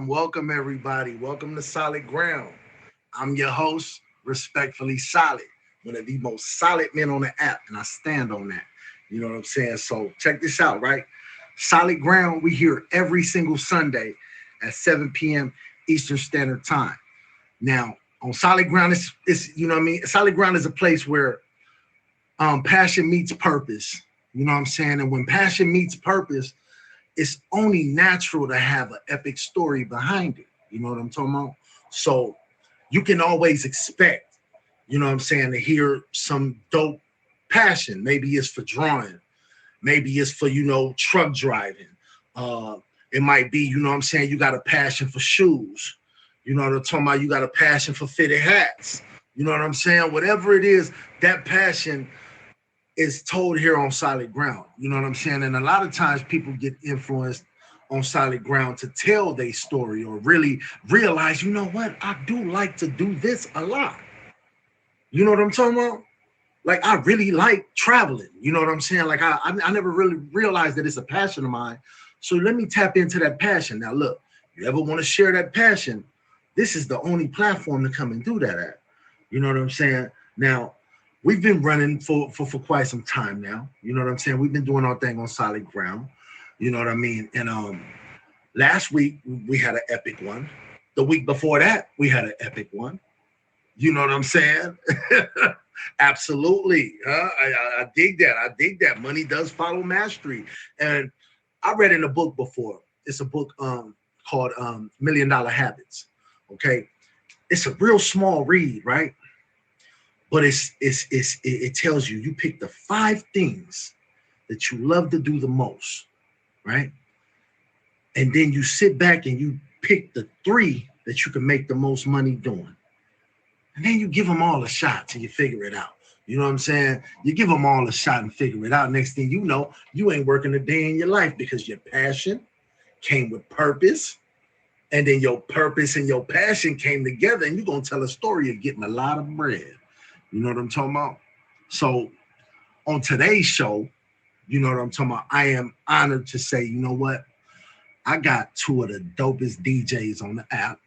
Welcome everybody. Welcome to Solid Ground. I'm your host, respectfully Solid, one of the most solid men on the app, and I stand on that. You know what I'm saying? So check this out, right? Solid Ground, we here every single Sunday at 7 p.m. Eastern Standard Time. Now, on Solid Ground, it's you know what I mean? Solid Ground is a place where passion meets purpose. You know what I'm saying? And when passion meets purpose, it's only natural to have an epic story behind it. You know what I'm talking about? So you can always expect, you know what I'm saying, to hear some dope passion. Maybe it's for drawing. Maybe it's for, truck driving. It might be, you know what I'm saying, you got a passion for shoes. You know what I'm talking about? You got a passion for fitted hats. You know what I'm saying? Whatever it is, that passion is told here on Solid Ground. You know what I'm saying? And a lot of times people get influenced on Solid Ground to tell their story or really realize, you know what? I do like to do this a lot. You know what I'm talking about? Like, I really like traveling. You know what I'm saying? Like, I never really realized that it's a passion of mine. So let me tap into that passion. Now, look, you ever want to share that passion, this is the only platform to come and do that at. You know what I'm saying? Now, we've been running for quite some time now. You know what I'm saying? We've been doing our thing on Solid Ground. You know what I mean? And last week we had an epic one. The week before that, we had an epic one. You know what I'm saying? Absolutely. I dig that. I dig that. Money does follow mastery. And I read in a book before. It's a book called $1 Million Habits. Okay. It's a real small read, right? But it tells you pick the 5 things that you love to do the most, right? And then you sit back and you pick the 3 that you can make the most money doing. And then you give them all a shot till you figure it out. You know what I'm saying? You give them all a shot and figure it out. Next thing you know, you ain't working a day in your life because your passion came with purpose. And then your purpose and your passion came together, and you're going to tell a story of getting a lot of bread. You know what I'm talking about? So on today's show, you know what I'm talking about? I am honored to say, you know what? I got 2 of the dopest DJs on the app.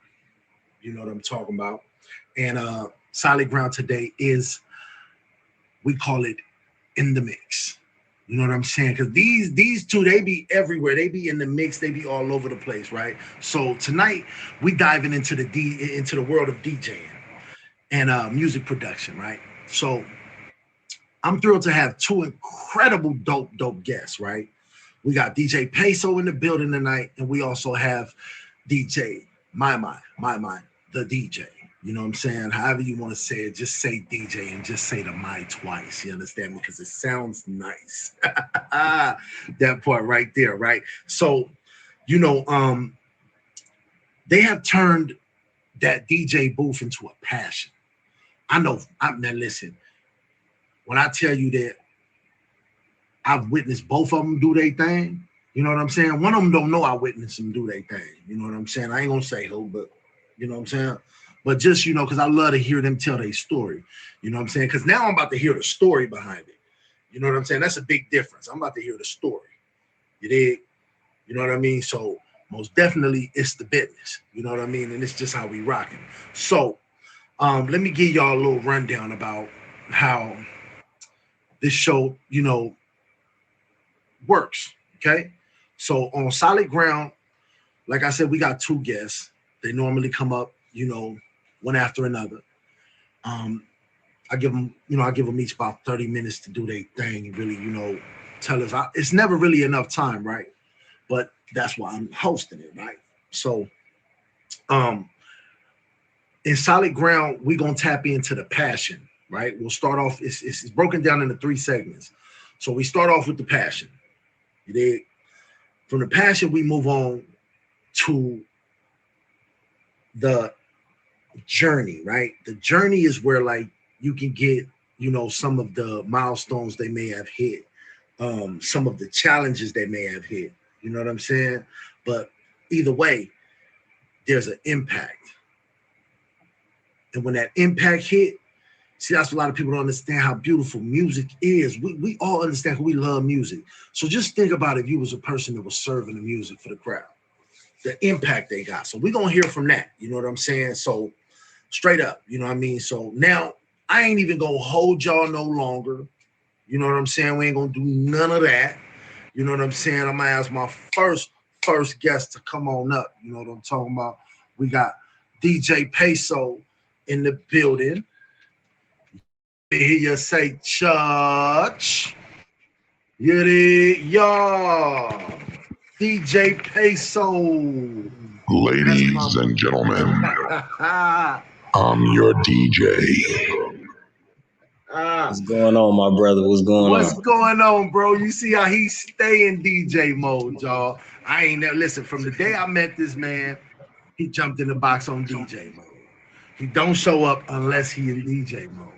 You know what I'm talking about? And Solid Ground today is, we call it In the Mix. You know what I'm saying? Because these 2, they be everywhere. They be in the mix. They be all over the place, right? So tonight we diving into the world of DJing and music production, right? So I'm thrilled to have 2 incredible dope guests, right? We got DJ Peso in the building tonight, and we also have DJ My, the DJ. You know what I'm saying? However you want to say it, just say DJ and just say the my twice. You understand me? Because it sounds nice. That part right there, right? So, they have turned that DJ booth into a passion. I know. Now listen, when I tell you that I've witnessed both of them do their thing, you know what I'm saying? One of them don't know I witnessed them do their thing. You know what I'm saying? I ain't gonna say who, but you know what I'm saying? But just, because I love to hear them tell their story. You know what I'm saying? Because now I'm about to hear the story behind it. You know what I'm saying? That's a big difference. I'm about to hear the story. You dig? You know what I mean? So most definitely it's the business. You know what I mean? And it's just how we rocking. So let me give y'all a little rundown about how this show, works. Okay. So on Solid Ground, like I said, we got 2 guests. They normally come up, one after another. I give them each about 30 minutes to do their thing and really, tell us. It's never really enough time, right? But that's why I'm hosting it, right? So, um, in Solid Ground, we're gonna tap into the passion, right? We'll start off. It's broken down into 3 segments. So we start off with the passion. You dig? From the passion, we move on to the journey, right? The journey is where like you can get, some of the milestones they may have hit, some of the challenges they may have hit. You know what I'm saying? But either way, there's an impact. And when that impact hit, see, that's what a lot of people don't understand how beautiful music is. We all understand who we love music. So just think about if you was a person that was serving the music for the crowd, the impact they got. So we're going to hear from that. You know what I'm saying? So straight up, you know what I mean? So now I ain't even going to hold y'all no longer. You know what I'm saying? We ain't going to do none of that. You know what I'm saying? I'm going to ask my first guest to come on up. You know what I'm talking about? We got DJ Peso in the building. Hear you say church. You did, y'all. DJ Peso. Ladies and gentlemen, I'm your DJ. What's going on, my brother? What's going on, bro? You see how he stay in DJ mode, y'all. I ain't never listen. From the day I met this man, he jumped in the box on DJ mode. He don't show up unless he in DJ mode.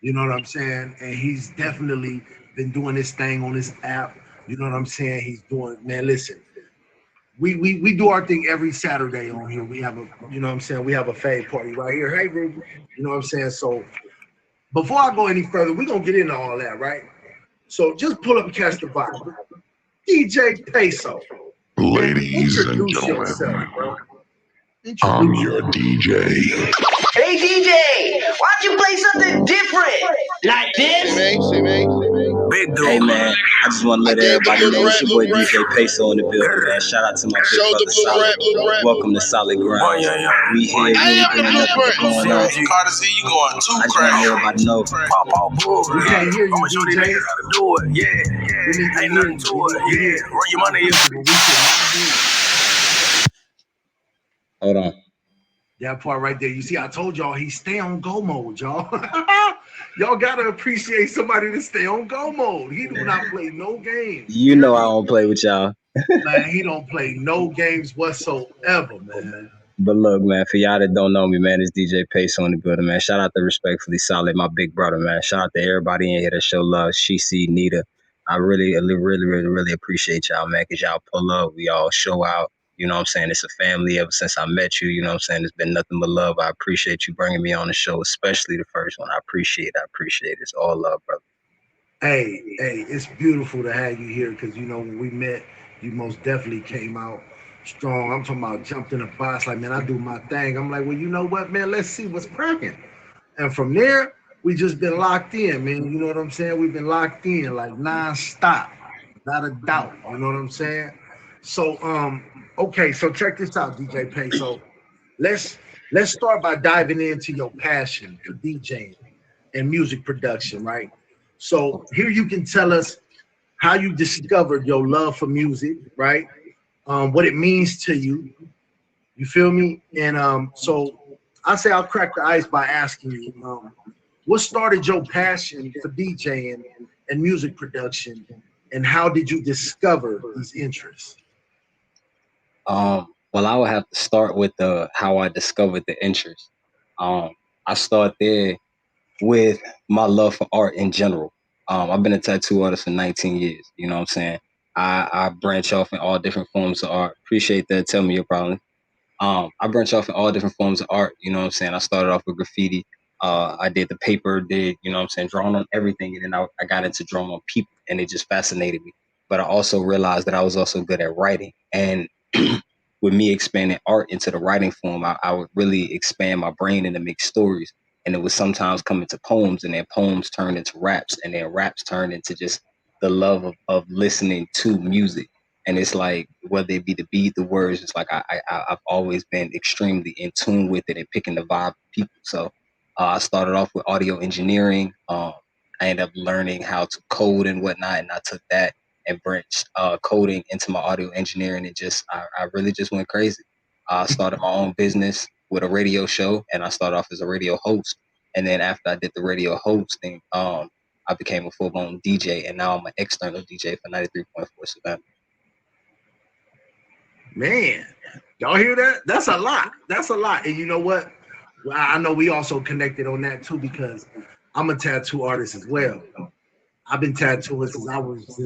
You know what I'm saying? And he's definitely been doing this thing on this app. You know what I'm saying? He's doing, man, listen. We do our thing every Saturday on here. We have a, you know what I'm saying? We have a fade party right here. Hey, Ruby. You know what I'm saying? So before I go any further, we're going to get into all that, right? So just pull up and catch the vibe. DJ Peso. Ladies and gentlemen, yourself, bro. I'm your DJ. Hey DJ, why don't you play something different? Like this? Big dude. Hey man, I just want to let everybody know it's your boy DJ Peso in the building, man. Shout out to my big brother Solid. Welcome to Solid Ground. We here really doing nothing but going on. Carter, see you going too I just want everybody to know. We can't hear you, DJ. Do it, yeah. Ain't nothing to it, yeah. Run your money up. Hold on. That part right there. You see, I told y'all he stay on go mode, y'all. Y'all gotta appreciate somebody to stay on go mode. He do not play no games. You know I don't play with y'all. Man, he don't play no games whatsoever, man. But look, man, for y'all that don't know me, man, it's DJ Peso in the building, man. Shout out to Respectfully Solid, my big brother, man. Shout out to everybody in here that show love. She see Nita. I really appreciate y'all, man, because y'all pull up. We all show out. You know what I'm saying? It's a family ever since I met you. You know what I'm saying? It's been nothing but love. I appreciate you bringing me on the show, especially the first one. I appreciate it. It's all love, brother. Hey, it's beautiful to have you here because, when we met, you most definitely came out strong. I'm talking about jumped in a box like, man, I do my thing. I'm like, well, you know what, man? Let's see what's cracking. And from there, we just been locked in, man. You know what I'm saying? We've been locked in like nonstop, not a doubt. You know what I'm saying? So, okay, so check this out, DJ Peso. Let's start by diving into your passion for DJing and music production, right? So here you can tell us how you discovered your love for music, right? What it means to you. You feel me? And so I say I'll crack the ice by asking you, what started your passion for DJing and music production, and how did you discover these interests? Well, I would have to start with how I discovered the interest. I start there with my love for art in general. I've been a tattoo artist for 19 years. You know what I'm saying? I branch off in all different forms of art. Appreciate that. Tell me your problem. I branch off in all different forms of art. You know what I'm saying? I started off with graffiti. I did the paper, you know what I'm saying, drawing on everything. And then I got into drawing on people, and it just fascinated me. But I also realized that I was also good at writing. And with me expanding art into the writing form, I would really expand my brain and to make stories. And it would sometimes come into poems, and then poems turned into raps, and then raps turned into just the love of listening to music. And it's like, whether it be the beat, the words, it's like I've always been extremely in tune with it and picking the vibe of people. So I started off with audio engineering. I ended up learning how to code and whatnot, and I took that and branched coding into my audio engineering, and I really just went crazy. I started my own business with a radio show, and I started off as a radio host. And then after I did the radio hosting, I became a full-blown DJ, and now I'm an external DJ for 93.4 Savannah. Man, y'all hear that? That's a lot. That's a lot. And you know what? Well, I know we also connected on that too, because I'm a tattoo artist as well. I've been tattooing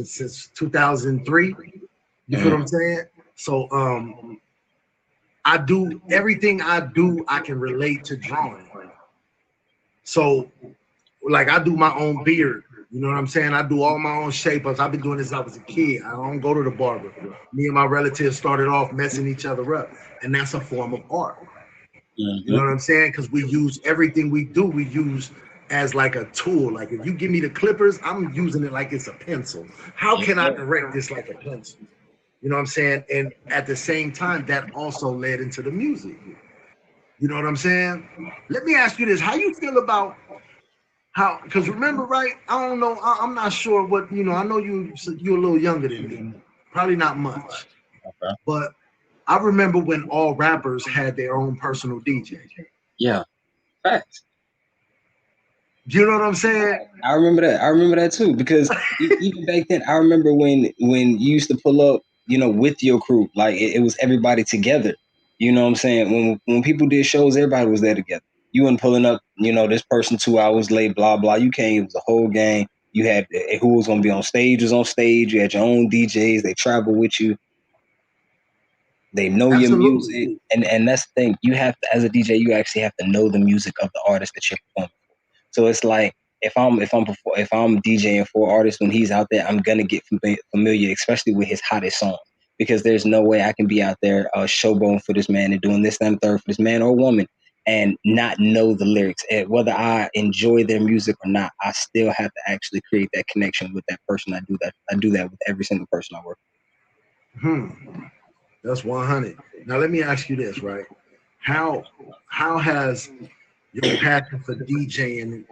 since 2003. You feel what I'm saying? So I do everything I do, I can relate to drawing. So like I do my own beard. You know what I'm saying? I do all my own shape-ups. I've been doing this since I was a kid. I don't go to the barber. Me and my relatives started off messing each other up, and that's a form of art. You know what I'm saying? Because we use everything we do, we use as like a tool. Like if you give me the clippers, I'm using it like it's a pencil. How can I direct this like a pencil? You know what I'm saying? And at the same time, that also led into the music. You know what I'm saying? Let me ask you this. How you feel about how, because remember, right? I don't know. I'm not sure what, you know, I know you're a little younger than me. Probably not much. Okay. But I remember when all rappers had their own personal DJ. Yeah, facts. You know what I'm saying? I remember that. I remember that too, because even back then, I remember when you used to pull up, you know, with your crew, like it was everybody together. You know what I'm saying? When people did shows, everybody was there together. You weren't pulling up, you know, this person 2 hours late, blah blah. You came, it was a whole gang. You had who was going to be on stage was on stage. You had your own DJs. They travel with you. They know your music, and that's the thing. You have to, as a DJ, you actually have to know the music of the artist that you're performing for. So it's like if I'm DJing for an artist when he's out there, I'm gonna get familiar, especially with his hottest song, because there's no way I can be out there showboating for this man and doing this, that, and third for this man or woman and not know the lyrics. And whether I enjoy their music or not, I still have to actually create that connection with that person. I do that with every single person I work with. That's 100. Now let me ask you this, right? How has your passion for DJing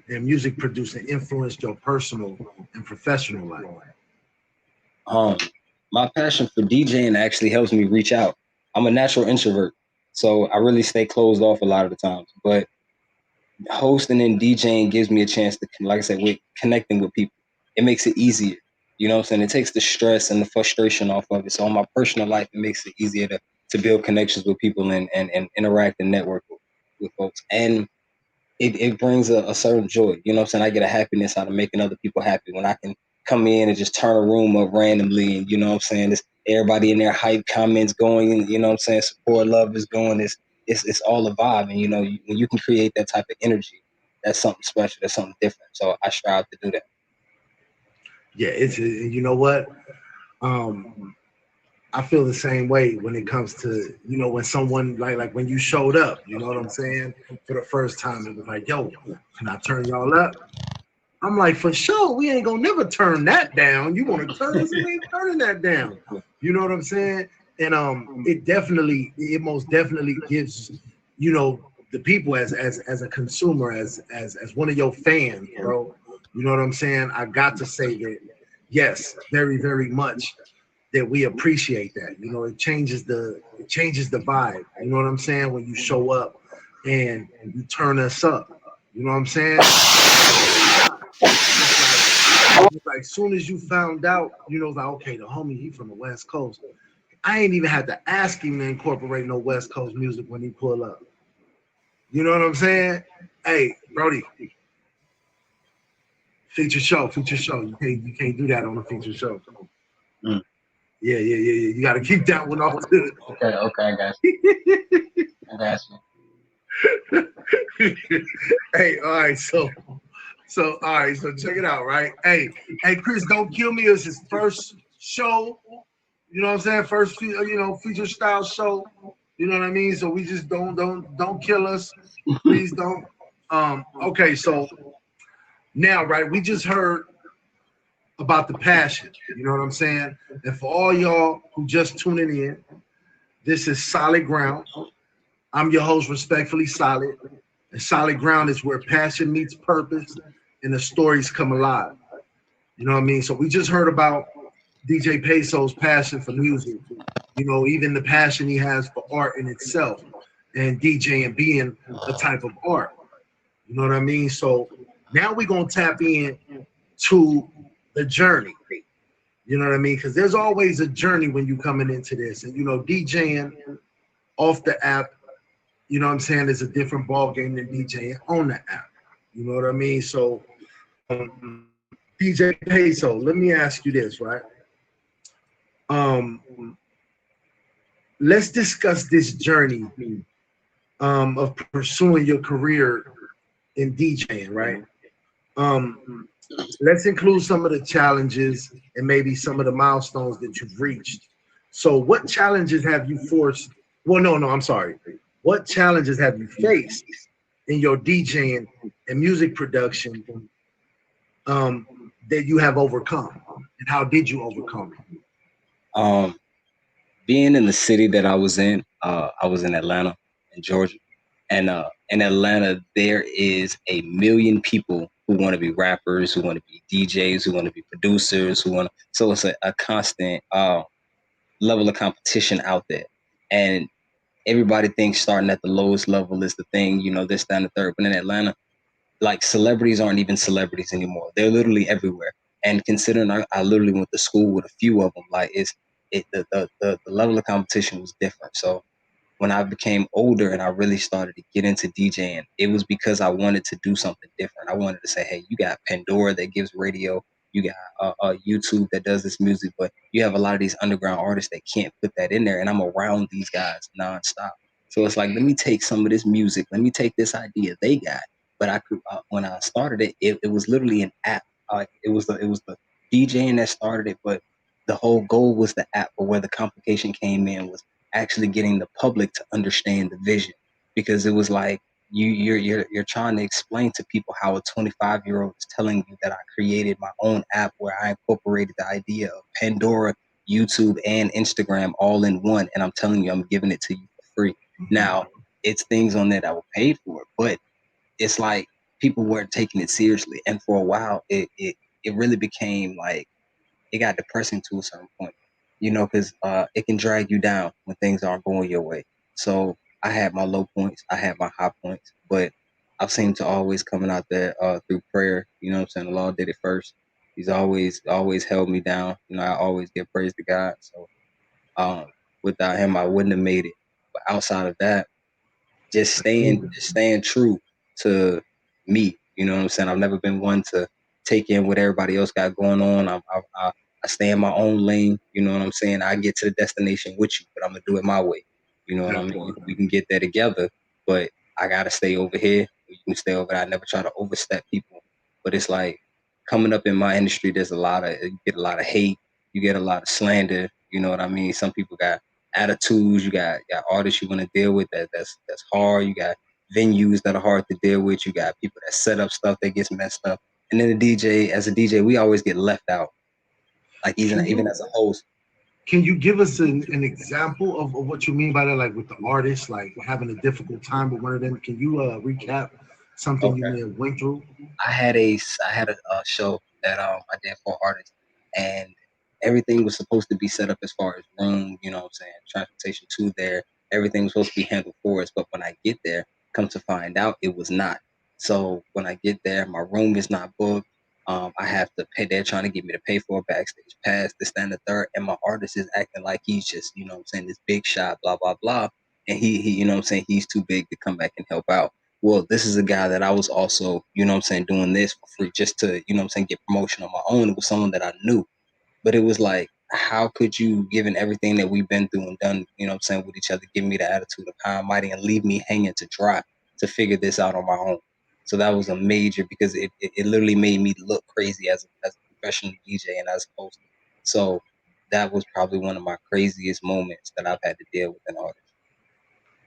and music producing influenced your personal and professional life? My passion for DJing actually helps me reach out. I'm a natural introvert, so I really stay closed off a lot of the times. But hosting and DJing gives me a chance to, like I said, with connecting with people. It makes it easier. You know what I'm saying? It takes the stress and the frustration off of it. So in my personal life, it makes it easier to build connections with people and interact and network with folks. And it brings a certain joy. You know what I'm saying? I get a happiness out of making other people happy when I can come in and just turn a room up randomly. And you know what I'm saying? It's everybody in there, hype comments going, and you know what I'm saying? Support, love is going. It's all a vibe. And you know, when you can create that type of energy, that's something special. That's something different. So I strive to do that. Yeah, you know what? I feel the same way when it comes to, you know, when someone like when you showed up, you know what I'm saying? For the first time, it was like, yo, can I turn y'all up? I'm like, for sure, we ain't gonna never turn that down. You want to turn this, we ain't turning that down. You know what I'm saying? And it most definitely gives, you know, the people as a consumer, as one of your fans, bro. You know what I'm saying? I got to say that, yes, very, very much that we appreciate that. You know, it changes the vibe. You know what I'm saying? When you show up and you turn us up. You know what I'm saying? Like soon as you found out, you know, like, okay, the homie, he from the West Coast. I ain't even had to ask him to incorporate no West Coast music when he pull up. You know what I'm saying? Hey, Brody. Feature show. You can't do that on a feature show. Yeah. You got to keep that one off. Okay, I got you. Hey, all right, so check it out, right? Hey, Chris, Don't Kill Me is his first show. You know what I'm saying? First, feature style show. You know what I mean? So we just don't kill us. Please don't. Okay, so now, right, we just heard about the passion. You know what I'm saying? And for all y'all who just tuning in, this is Solid Ground. I'm your host, Respectfully Solid. And Solid Ground is where passion meets purpose and the stories come alive. You know what I mean? So we just heard about DJ Peso's passion for music, you know, even the passion he has for art in itself and DJing being a type of art. You know what I mean? So now we're going to tap in to the journey. You know what I mean? Because there's always a journey when you're coming into this. And, you know, DJing off the app, you know what I'm saying, is a different ball game than DJing on the app. You know what I mean? So, DJ Peso, let me ask you this, right? Let's discuss this journey of pursuing your career in DJing, right? Let's include some of the challenges and maybe some of the milestones that you've reached. So what challenges have you forced? Well, no, I'm sorry. What challenges have you faced in your DJing and music production that you have overcome? And how did you overcome it? Being in the city that I was in Atlanta, in Georgia. And in Atlanta, there is a million people who want to be rappers, who want to be DJs, who want to be producers, so it's a constant level of competition out there. And everybody thinks starting at the lowest level is the thing, you know, this, that, and the third. But in Atlanta, like, celebrities aren't even celebrities anymore. They're literally everywhere. And considering I literally went to school with a few of them, like, the level of competition was different. So when I became older and I really started to get into DJing, it was because I wanted to do something different. I wanted to say, hey, you got Pandora that gives radio, you got YouTube that does this music, but you have a lot of these underground artists that can't put that in there, and I'm around these guys nonstop. So it's like, let me take some of this music, let me take this idea they got. But I could, when I started it was literally an app. It was the DJing that started it, but the whole goal was the app. But where the complication came in was actually getting the public to understand the vision, because it was like you're trying to explain to people how a 25-year-old is telling you that I created my own app where I incorporated the idea of Pandora, YouTube, and Instagram all in one, and I'm telling you I'm giving it to you for free. Now, it's things on there that were paid for, but it's like people weren't taking it seriously, and for a while it really became like, it got depressing to a certain point, you know, because it can drag you down when things aren't going your way. So I had my low points, I had my high points, but I've seemed to always coming out there through prayer. You know what I'm saying? The Lord did it first. He's always held me down. You know, I always give praise to God. So without him, I wouldn't have made it. But outside of that, just staying true to me. You know what I'm saying? I've never been one to take in what everybody else got going on. I stay in my own lane. You know what I'm saying? I get to the destination with you, but I'm gonna do it my way. You know what I mean? We can get there together, but I gotta stay over here. You can stay over there. I never try to overstep people. But it's like, coming up in my industry, you get a lot of hate, you get a lot of slander. You know what I mean? Some people got attitudes, you got artists you want to deal with that's hard, you got venues that are hard to deal with, you got people that set up stuff that gets messed up. And then as a DJ, we always get left out. Like, even as a host. Can you give us an example of what you mean by that, like with the artist, like having a difficult time with one of them? Can you recap something you may have went through? I had a show that I did for artists, and everything was supposed to be set up as far as room, you know what I'm saying, transportation to there. Everything was supposed to be handled for us, but when I get there, come to find out it was not. So when I get there, my room is not booked. I have to pay. They're trying to get me to pay for a backstage pass, this, that, and the third. And my artist is acting like he's just, you know what I'm saying, this big shot, blah, blah, blah. And he, you know what I'm saying, he's too big to come back and help out. Well, this is a guy that I was also, you know what I'm saying, doing this for free just to, you know what I'm saying, get promotion on my own. It was someone that I knew. But it was like, how could you, given everything that we've been through and done, you know what I'm saying, with each other, give me the attitude of high and mighty and leave me hanging to dry to figure this out on my own? So that was a major, because it literally made me look crazy as a professional DJ and as a host. So that was probably one of my craziest moments that I've had to deal with an artist.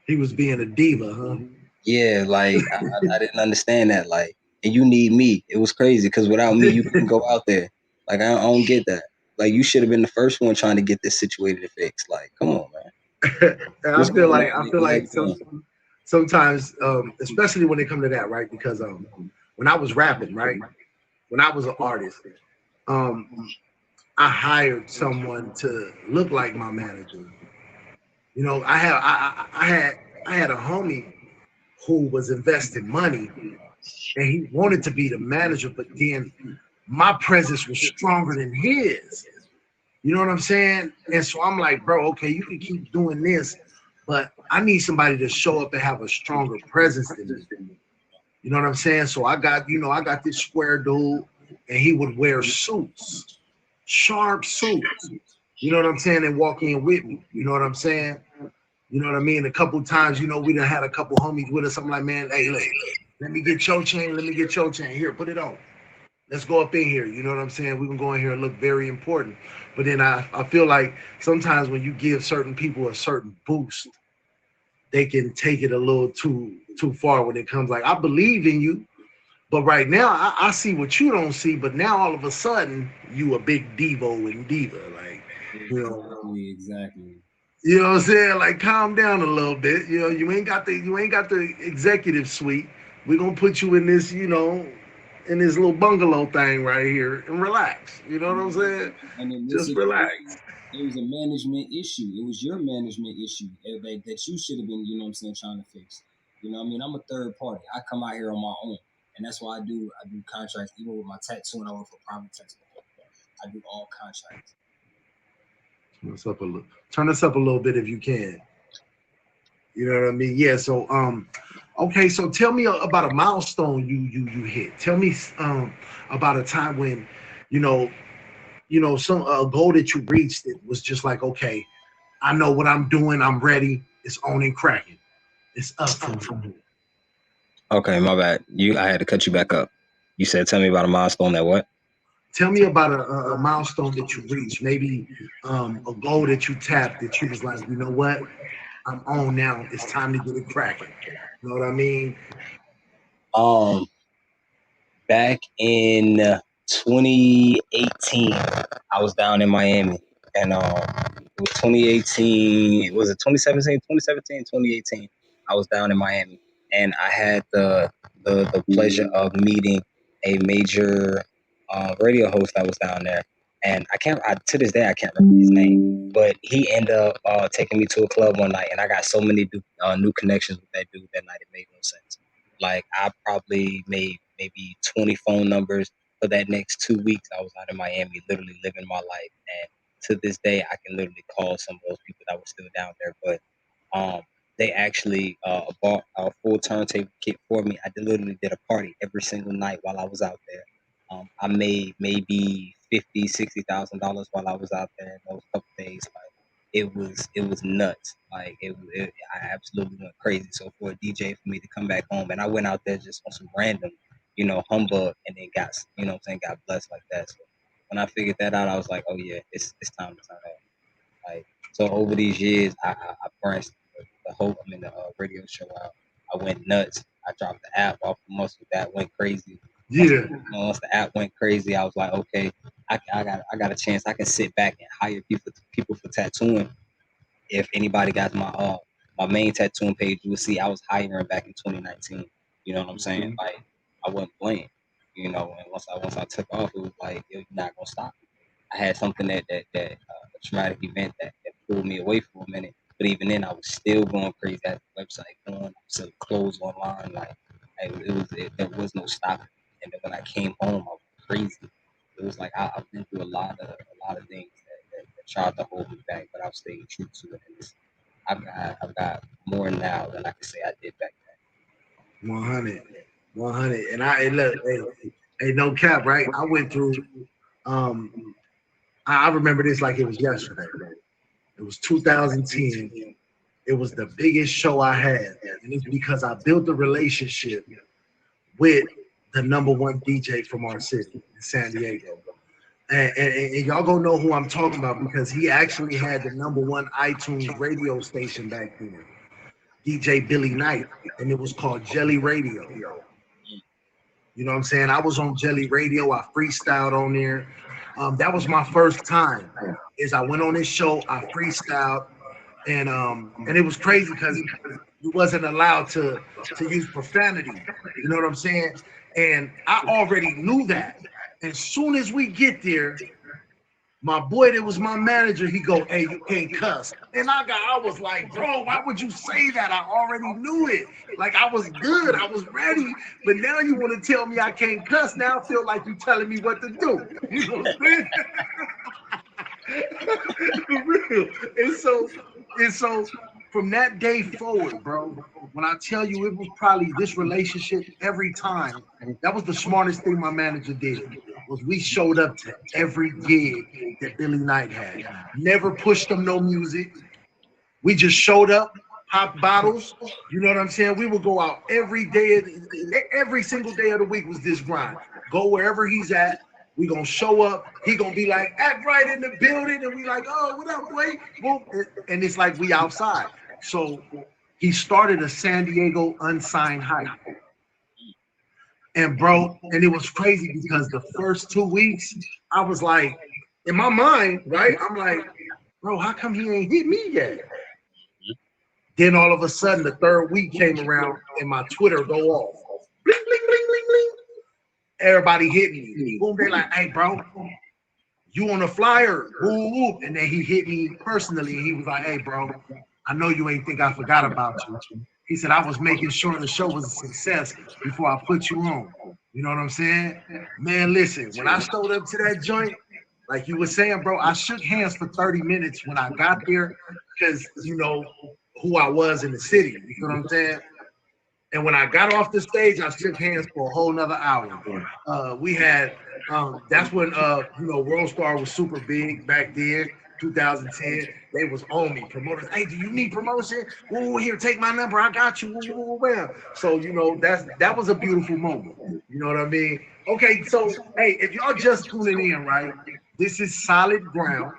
He was being a diva, huh? Yeah, like I didn't understand that. Like, and you need me. It was crazy, because without me, you couldn't go out there. Like, I don't get that. Like, you should have been the first one trying to get this situated to fix. Like, come on, man. I feel like sometimes, especially when it come to that, right? Because when I was rapping, right, when I was an artist, um, I hired someone to look like my manager. You know, I had a homie who was investing money, and he wanted to be the manager, but then my presence was stronger than his. You know what I'm saying? And so I'm like, bro, okay, you can keep doing this, but I need somebody to show up and have a stronger presence than me. You know what I'm saying? So I got this square dude, and he would wear suits, sharp suits. You know what I'm saying? And walk in with me. You know what I'm saying? You know what I mean? A couple times, you know, we done had a couple homies with us. I'm like, man, hey, let me get your chain. Let me get your chain. Here, put it on. Let's go up in here. You know what I'm saying? We can go in here and look very important. But then I feel like sometimes when you give certain people a certain boost, they can take it a little too far when it comes like, I believe in you, but right now I see what you don't see. But now all of a sudden you a big Devo and diva, like, you know, exactly. You know what I'm saying? Like, calm down a little bit. You know, you ain't got the executive suite. We're gonna put you in this, you know, in this little bungalow thing right here and relax. You know what I'm saying? And just relax. It was a management issue. It was your management issue that you should have been, you know what I'm saying, trying to fix. You know what I mean? I'm a third party. I come out here on my own. And that's why I do contracts, even with my tattoo, and I work for private tattoo. I do all contracts. Turn us up a little bit if you can. You know what I mean? Yeah. So okay. So tell me about a milestone you hit. Tell me about a time when, you know, some goal that you reached. It was just like, okay, I know what I'm doing. I'm ready. It's on and cracking. It's up from here. Okay, my bad. I had to cut you back up. You said, tell me about a milestone that what? Tell me about a milestone that you reached. Maybe a goal that you tapped that you was like, you know what? I'm on now. It's time to get it cracking. You know what I mean? Back in 2018, I was down in Miami, and it was 2018. Was it 2017? 2017, 2018. I was down in Miami, and I had the pleasure of meeting a major radio host that was down there. And to this day, I can't remember his name, but he ended up taking me to a club one night, and I got so many new connections with that dude that night. It made no sense. Like, I probably made maybe 20 phone numbers for that next 2 weeks. I was out in Miami, literally living my life. And to this day, I can literally call some of those people that were still down there. But they actually bought a full turntable kit for me. I literally did a party every single night while I was out there. I made maybe $50,000-$60,000 while I was out there in those couple days. Like, it was nuts. Like, I absolutely went crazy. So for a DJ, for me to come back home, and I went out there just on some random, humbug, and then got, got blessed like that. So when I figured that out, I was like, oh yeah, it's time to turn up. Like, so over these years, I branched the radio show out. I went nuts. I dropped the app off the muscle. That went crazy. Yeah. Once the app went crazy, I was like, okay, I got a chance. I can sit back and hire people for tattooing. If anybody got my main tattooing page, you will see I was hiring back in 2019. You know what I'm saying? Like, I wasn't playing. And once I took off, it was like, you're not gonna stop. I had something that a traumatic event that pulled me away for a minute. But even then, I was still going crazy at the website, going selling clothes online. Like, there was no stopping. And then when I came home, I was crazy. It was like I've been through a lot of things that tried to hold me back, but I've stayed true to it. And I've got more now than I can say I did back then. 100. And look, hey, no cap, right? I went through. I remember this like it was yesterday. It was 2010. It was the biggest show I had, and it's because I built a relationship with the #1 DJ from our city in San Diego. And y'all gonna know who I'm talking about because he actually had the #1 iTunes radio station back then, DJ Billy Knight, and it was called Jelly Radio. You know what I'm saying? I was on Jelly Radio. I freestyled on there. That was my first time. Is I went on this show, I freestyled, and it was crazy because you wasn't allowed to use profanity. You know what I'm saying? And I already knew that. As soon as we get there, my boy that was my manager, he go, "Hey, you can't cuss." And I was like, "Bro, why would you say that? I already knew it. Like, I was good. I was ready. But now you want to tell me I can't cuss. Now I feel like you're telling me what to do." You know what I'm saying? For real. And so from that day forward, bro, when I tell you it was probably this relationship every time, that was the smartest thing my manager did. Was we showed up to every gig that Billy Knight had. Never pushed them no music. We just showed up, popped bottles. You know what I'm saying? We would go out every day, every single day of the week was this grind. Go wherever he's at. We gonna show up. He gonna be like, "Act right in the building," and we like, "Oh, what up, boy?" Boom. And it's like we outside. So he started a San Diego unsigned hype. And bro, and it was crazy because the first 2 weeks, I was like, in my mind, right? I'm like, bro, how come he ain't hit me yet? Then all of a sudden, the third week came around and my Twitter go off. Bling, bling, bling, bling, bling. Everybody hit me. Boom, they like, "Hey, bro, you on the flyer?" Woo, woo. And then he hit me personally. And he was like, "Hey, bro, I know you ain't think I forgot about you." He said, "I was making sure the show was a success before I put you on." You know what I'm saying? Man, listen, when I showed up to that joint, like you were saying, bro, I shook hands for 30 minutes when I got there because, you know, who I was in the city. You know what I'm saying? And when I got off the stage, I shook hands for a whole nother hour. We had, that's when, you know, World Star was super big back then, 2010. They was on me. Promoters, "Hey, do you need promotion? Ooh, here, take my number. I got you." Ooh. So, you know, that was a beautiful moment. You know what I mean? Okay, so, hey, if y'all just tuning in, right, this is Solid Ground.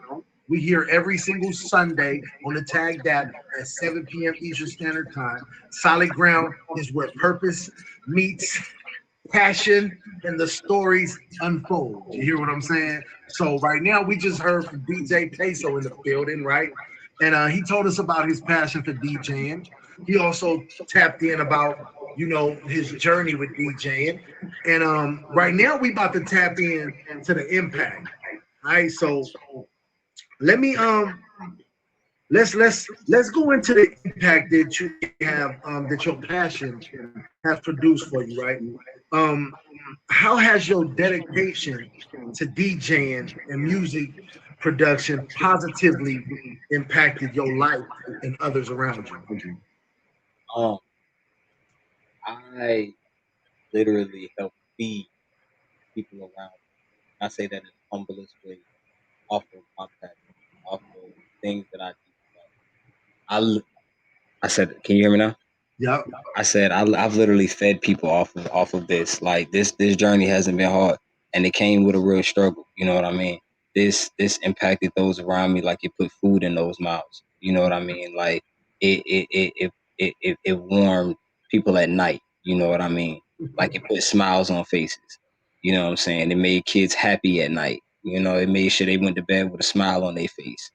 We here every single Sunday on the Tag That at 7 p.m. Eastern Standard Time. Solid Ground is where purpose meets passion and the stories unfold. You hear what I'm saying? So right now we just heard from DJ Peso in the building, right? And he told us about his passion for DJing. He also tapped in about, you know, his journey with DJing. And right now we about to tap in to the impact. All right, so let me let's go into the impact that you have that your passion has produced for you, right? How has your dedication to DJing and music production positively impacted your life and others around you? I literally help feed people around me. I say that in the humblest way, off of my passion, off of things that I do. I said, can you hear me now? Yeah. I said I've literally fed people off of this. Like this journey hasn't been hard, and it came with a real struggle. You know what I mean? This impacted those around me like it put food in those mouths. You know what I mean? Like it warmed people at night. You know what I mean? Like it put smiles on faces. You know what I'm saying? It made kids happy at night. You know, it made sure they went to bed with a smile on their face.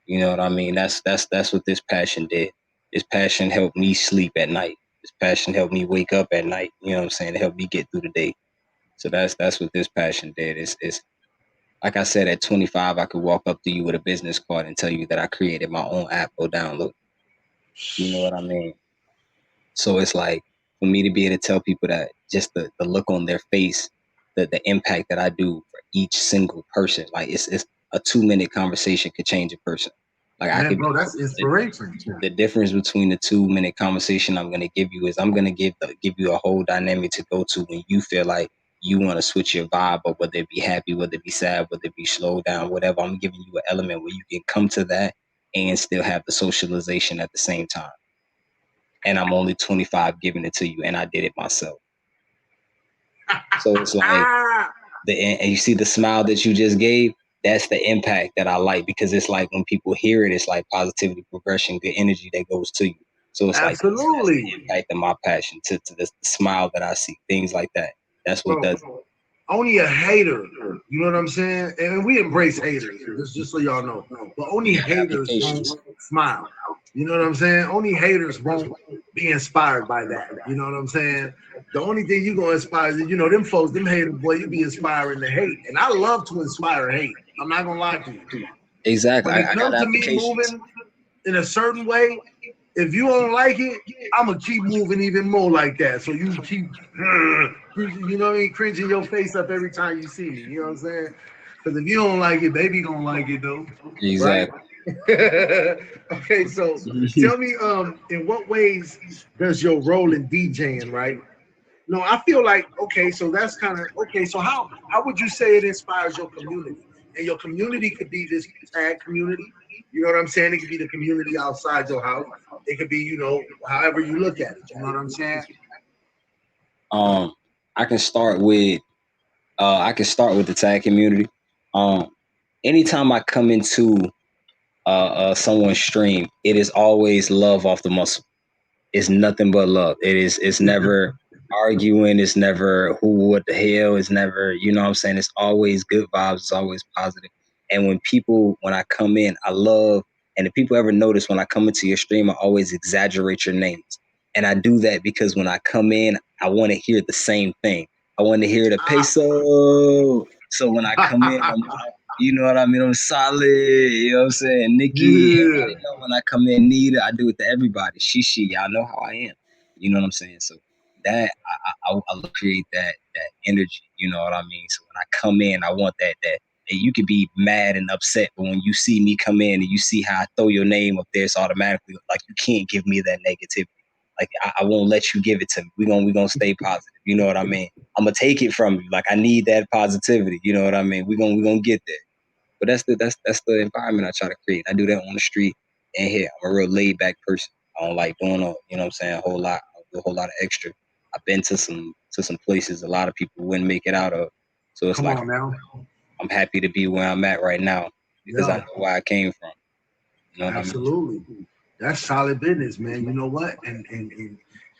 You know what I mean? That's what this passion did. This passion helped me sleep at night. This passion helped me wake up at night. You know what I'm saying? It helped me get through the day. So that's what this passion did. It's like I said, at 25, I could walk up to you with a business card and tell you that I created my own app. Go download. You know what I mean? So it's like for me to be able to tell people that just the look on their face, the impact that I do for each single person. Like it's a 2-minute conversation could change a person. Like Man, I could, bro, that's inspiration. the difference between the 2-minute conversation I'm gonna give you is I'm gonna give you a whole dynamic to go to when you feel like you want to switch your vibe, or whether it be happy, whether it be sad, whether it be slow down, whatever. I'm giving you an element where you can come to that and still have the socialization at the same time. And I'm only 25 giving it to you, and I did it myself. So it's like and you see the smile that you just gave. That's the impact that I like, because it's like when people hear it, it's like positivity, progression, good energy that goes to you. So it's absolutely like that's the impact of my passion to the smile that I see, things like that. That's what does it. Only a hater, you know what I'm saying? And we embrace haters, just so y'all know. But only haters won't smile. You know what I'm saying? Only haters won't be inspired by that. You know what I'm saying? The only thing you gonna inspire is, you know, them folks, them haters, boy, you be inspiring the hate. And I love to inspire hate. I'm not gonna lie to you. Exactly. When it I got comes to me applications. moving in a certain way, if you don't like it, I'm gonna keep moving even more like that. So you keep, you know what I mean, cringing your face up every time you see me. You know what I'm saying? Because if you don't like it, baby don't like it though, right? Exactly. Okay, so tell me, in what ways does your role in DJing, right? No, I feel like, okay, so that's kind of okay. So how would you say it inspires your community? And your community could be this tag community. You know what I'm saying? It could be the community outside your house. It could be, you know, however you look at it. You know what I'm saying? I can start with the tag community. Anytime I come into someone's stream, it is always love off the muscle. It's nothing but love. It's never arguing, it's never who, what the hell, it's never, you know what I'm saying? It's always good vibes, it's always positive. And when I come in, I love, and if people ever notice when I come into your stream, I always exaggerate your names. And I do that because when I come in, I want to hear the same thing. I want to hear the peso. So when I come in, you know what I mean? I'm solid. You know what I'm saying? Nikki, everybody know when I come in, Nita, I do it to everybody. She, y'all know how I am. You know what I'm saying? So that I create that energy. You know what I mean? So when I come in, I want that and you could be mad and upset, but when you see me come in and you see how I throw your name up there, it's automatically like you can't give me that negativity. Like I won't let you give it to me. We gonna stay positive. You know what I mean? I'm gonna take it from you. Like I need that positivity. You know what I mean? We gonna get there. But that's the environment I try to create. I do that on the street and here. I'm a real laid back person. I don't like doing you know what I'm saying, a whole lot of extra. I've been to some places a lot of people wouldn't make it out of. So it's like I'm happy to be where I'm at right now because I know where I came from. You know what Absolutely. I mean? That's solid business, man. You know what? And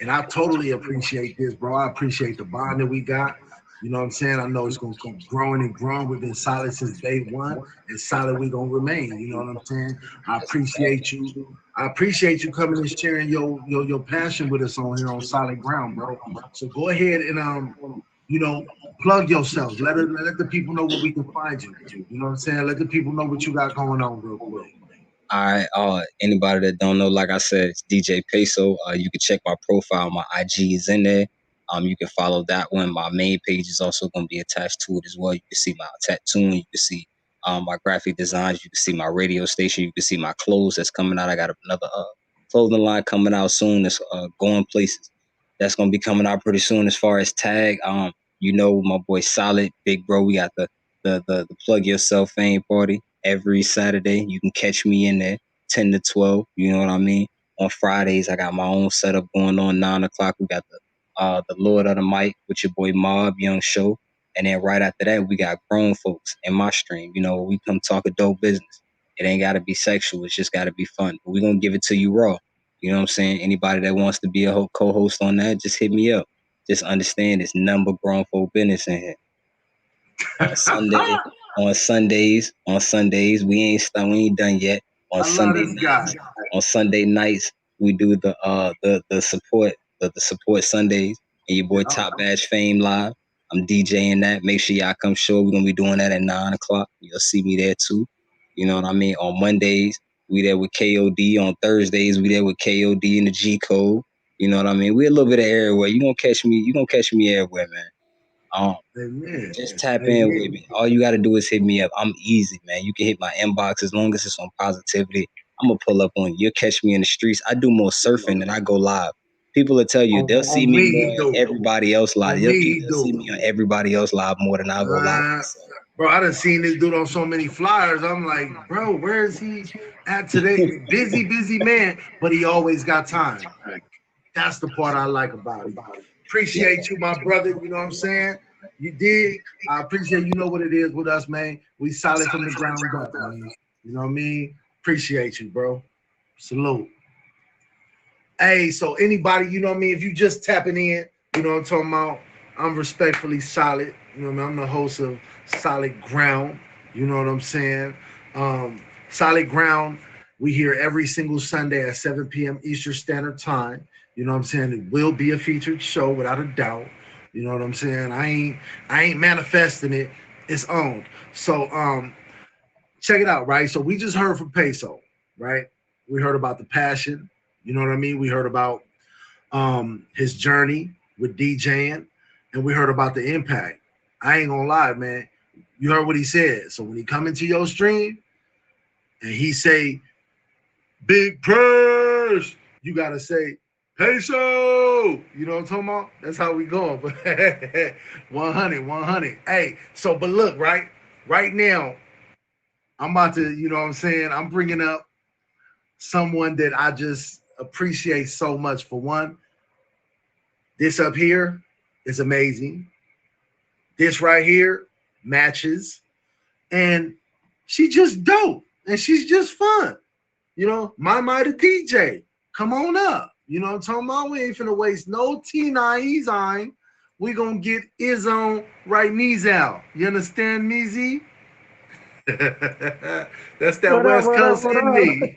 I totally appreciate this, bro. I appreciate the bond that we got. You know what I'm saying? I know it's gonna keep growing and growing. We've been solid since day one, and solid we gonna remain. You know what I'm saying? I appreciate you. I appreciate you coming and sharing your passion with us on here on Solid Ground, bro. So go ahead and you know, plug yourself. Let the people know where we can find you. You know what I'm saying? Let the people know what you got going on real quick. All right. Anybody that don't know, like I said, it's DJ Peso. You can check my profile. My IG is in there. You can follow that one. My main page is also going to be attached to it as well. You can see my tattoo. You can see my graphic designs. You can see my radio station. You can see my clothes that's coming out. I got another clothing line coming out soon. That's going places. That's going to be coming out pretty soon. As far as tag, you know, my boy Solid, big bro. We got the Plug Yourself Fame party every Saturday. You can catch me in there 10 to 12. You know what I mean? On Fridays, I got my own setup going on 9 o'clock. We got the Lord of the Mic with your boy Mob, Young Show. And then right after that, we got grown folks in my stream. You know, we come talk adult business. It ain't got to be sexual. It's just got to be fun. But we're going to give it to you raw. You know what I'm saying? Anybody that wants to be a co-host on that, just hit me up. Just understand it's number grown folk business in here. On Sundays, we ain't done yet. On Sunday nights, we do the support Sundays, and your boy Top Badge Fame Live. I'm DJing that. Make sure y'all come show. We're gonna be doing that at 9 o'clock. You'll see me there too. You know what I mean? On Mondays, we there with KOD. On Thursdays, we there with KOD and the G Code. You know what I mean? We a little bit of everywhere. You gonna catch me everywhere, man. Just tap in with me. All you got to do is hit me up. I'm easy, man. You can hit my inbox as long as it's on positivity. I'm going to pull up on you. You'll catch me in the streets. I do more surfing than I go live. People will tell you they'll see me more on everybody else live. They'll see me on everybody else live more than I go live. Bro, I done seen this dude on so many flyers. I'm like, bro, where is he at today? Busy man, but he always got time. That's the part I like about it. Appreciate you, my brother. You know what I'm saying? You did. I appreciate, you know what it is with us, man. We solid from the ground up, man. You know what I mean? Appreciate you, bro. Salute. Hey, so anybody, you know what I mean? If you just tapping in, you know what I'm talking about? I'm respectfully Solid. You know what I mean? I'm the host of Solid Ground. You know what I'm saying? Solid Ground, we here every single Sunday at 7 p.m. Eastern Standard Time. You know what I'm saying? It will be a featured show without a doubt. You know what I'm saying? I ain't manifesting it. It's owned. So check it out, right? So we just heard from Peso, right? We heard about the passion. You know what I mean? We heard about his journey with DJing, and we heard about the impact. I ain't gonna lie, man. You heard what he said. So when he come into your stream and he say big praise, you gotta say Peso. You know what I'm talking about? That's how we going. But 100. Hey, so but look, right now, I'm about to, you know what I'm saying? I'm bringing up someone that I just appreciate so much. For one, this up here is amazing. This right here matches. And she just dope. And she's just fun. You know, my the DJ. Come on up. You know what I'm talking about? We ain't finna waste no T9 on. We gonna get his on right knees out. You understand me, Z? That's that West Coast in me.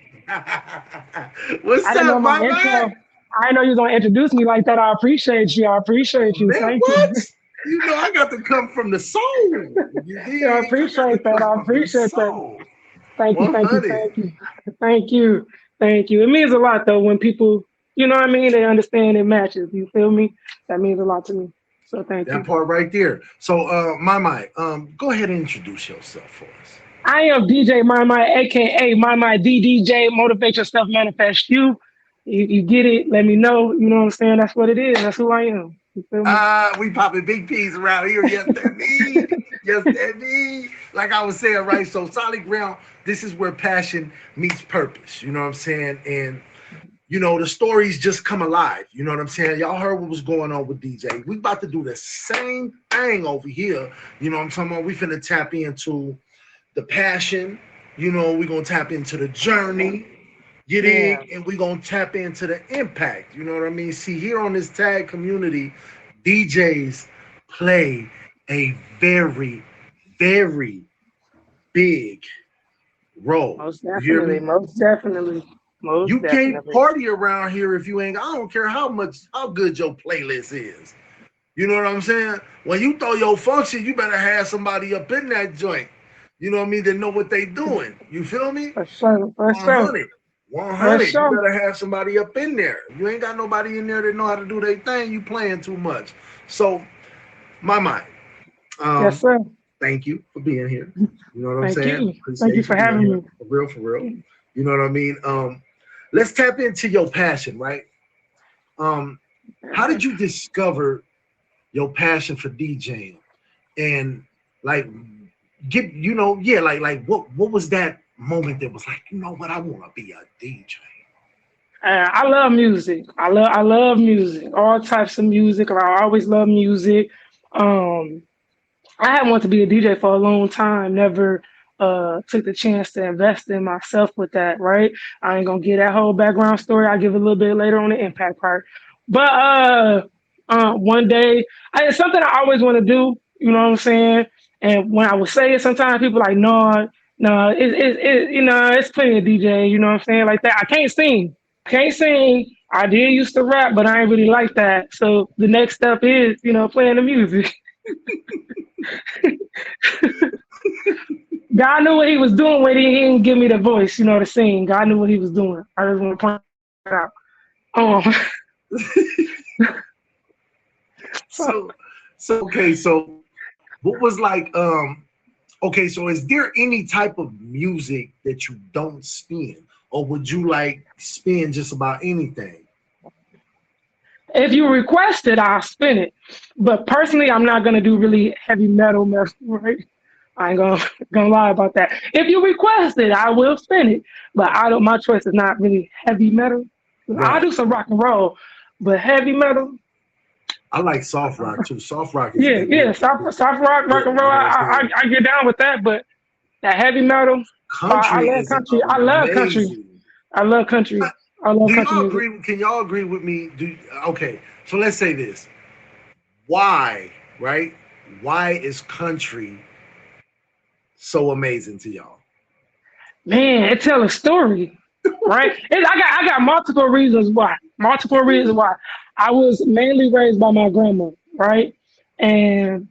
What's up, my man? I know you're gonna introduce me like that. I appreciate you. Man, Thank what? you. You know I got to come from the soul. Yeah, I appreciate that. I appreciate that. Thank you. It means a lot though when people, you know what I mean, they understand it matches. You feel me? That means a lot to me. So thank you. That part right there. So my go ahead and introduce yourself for us. I am DJ My, aka My DDJ. Motivate yourself, manifest you. You get it, let me know. You know what I'm saying? That's what it is. That's who I am. You feel me? We popping big P's around here. Yes, that me. Yes, that me. Like I was saying, right? So solid ground, this is where passion meets purpose. You know what I'm saying? And you know, the stories just come alive. You know what I'm saying? Y'all heard what was going on with DJ. We about to do the same thing over here. You know what I'm talking about? We finna tap into the passion. You know, we're gonna tap into the journey. Get in, and we're gonna tap into the impact. You know what I mean? See, here on this tag community, DJs play a very, very big role. Most definitely. You can't party around here if you ain't. I don't care how good your playlist is. You know what I'm saying? When you throw your function, you better have somebody up in that joint. You know what I mean? That know what they doing. You feel me? For sure. 100. You better have somebody up in there. You ain't got nobody in there that know how to do their thing. You playing too much. So, my yes, sir. Thank you for being here. You know what I'm saying? Thank you for having me. For real. You know what I mean? Let's tap into your passion, right? How did you discover your passion for DJing? And like what was that moment that was like, you know what, I want to be a DJ? I love music. I love music, all types of music. I always love music. I had wanted to be a DJ for a long time, never took the chance to invest in myself with that, right? I ain't gonna give that whole background story. I'll give it a little bit later on the impact part. But one day, it's something I always want to do, you know what I'm saying? And when I would say it, sometimes people like, no, it's plenty of DJ, you know what I'm saying? Like that. I can't sing. I did used to rap, but I ain't really like that. So the next step is, playing the music. God knew what he was doing when he didn't give me the voice, to sing. God knew what he was doing. I just want to point it out. So what was like, so is there any type of music that you don't spin? Or would you like spin just about anything? If you request it, I'll spin it. But personally, I'm not gonna do really heavy metal, right? I ain't gonna lie about that. If you request it, I will spin it. But my choice is not really heavy metal. Right. I'll do some rock and roll, but heavy metal. I like soft rock too. Soft rock is soft rock, rock and roll. I get down with that, but that heavy metal. I love country. I love country. I love country. Can y'all agree with me? Okay, so let's say this. Why is country so amazing to y'all? Man, it tells a story. right? And I got multiple reasons why. Multiple reasons why. I was mainly raised by my grandma, right? And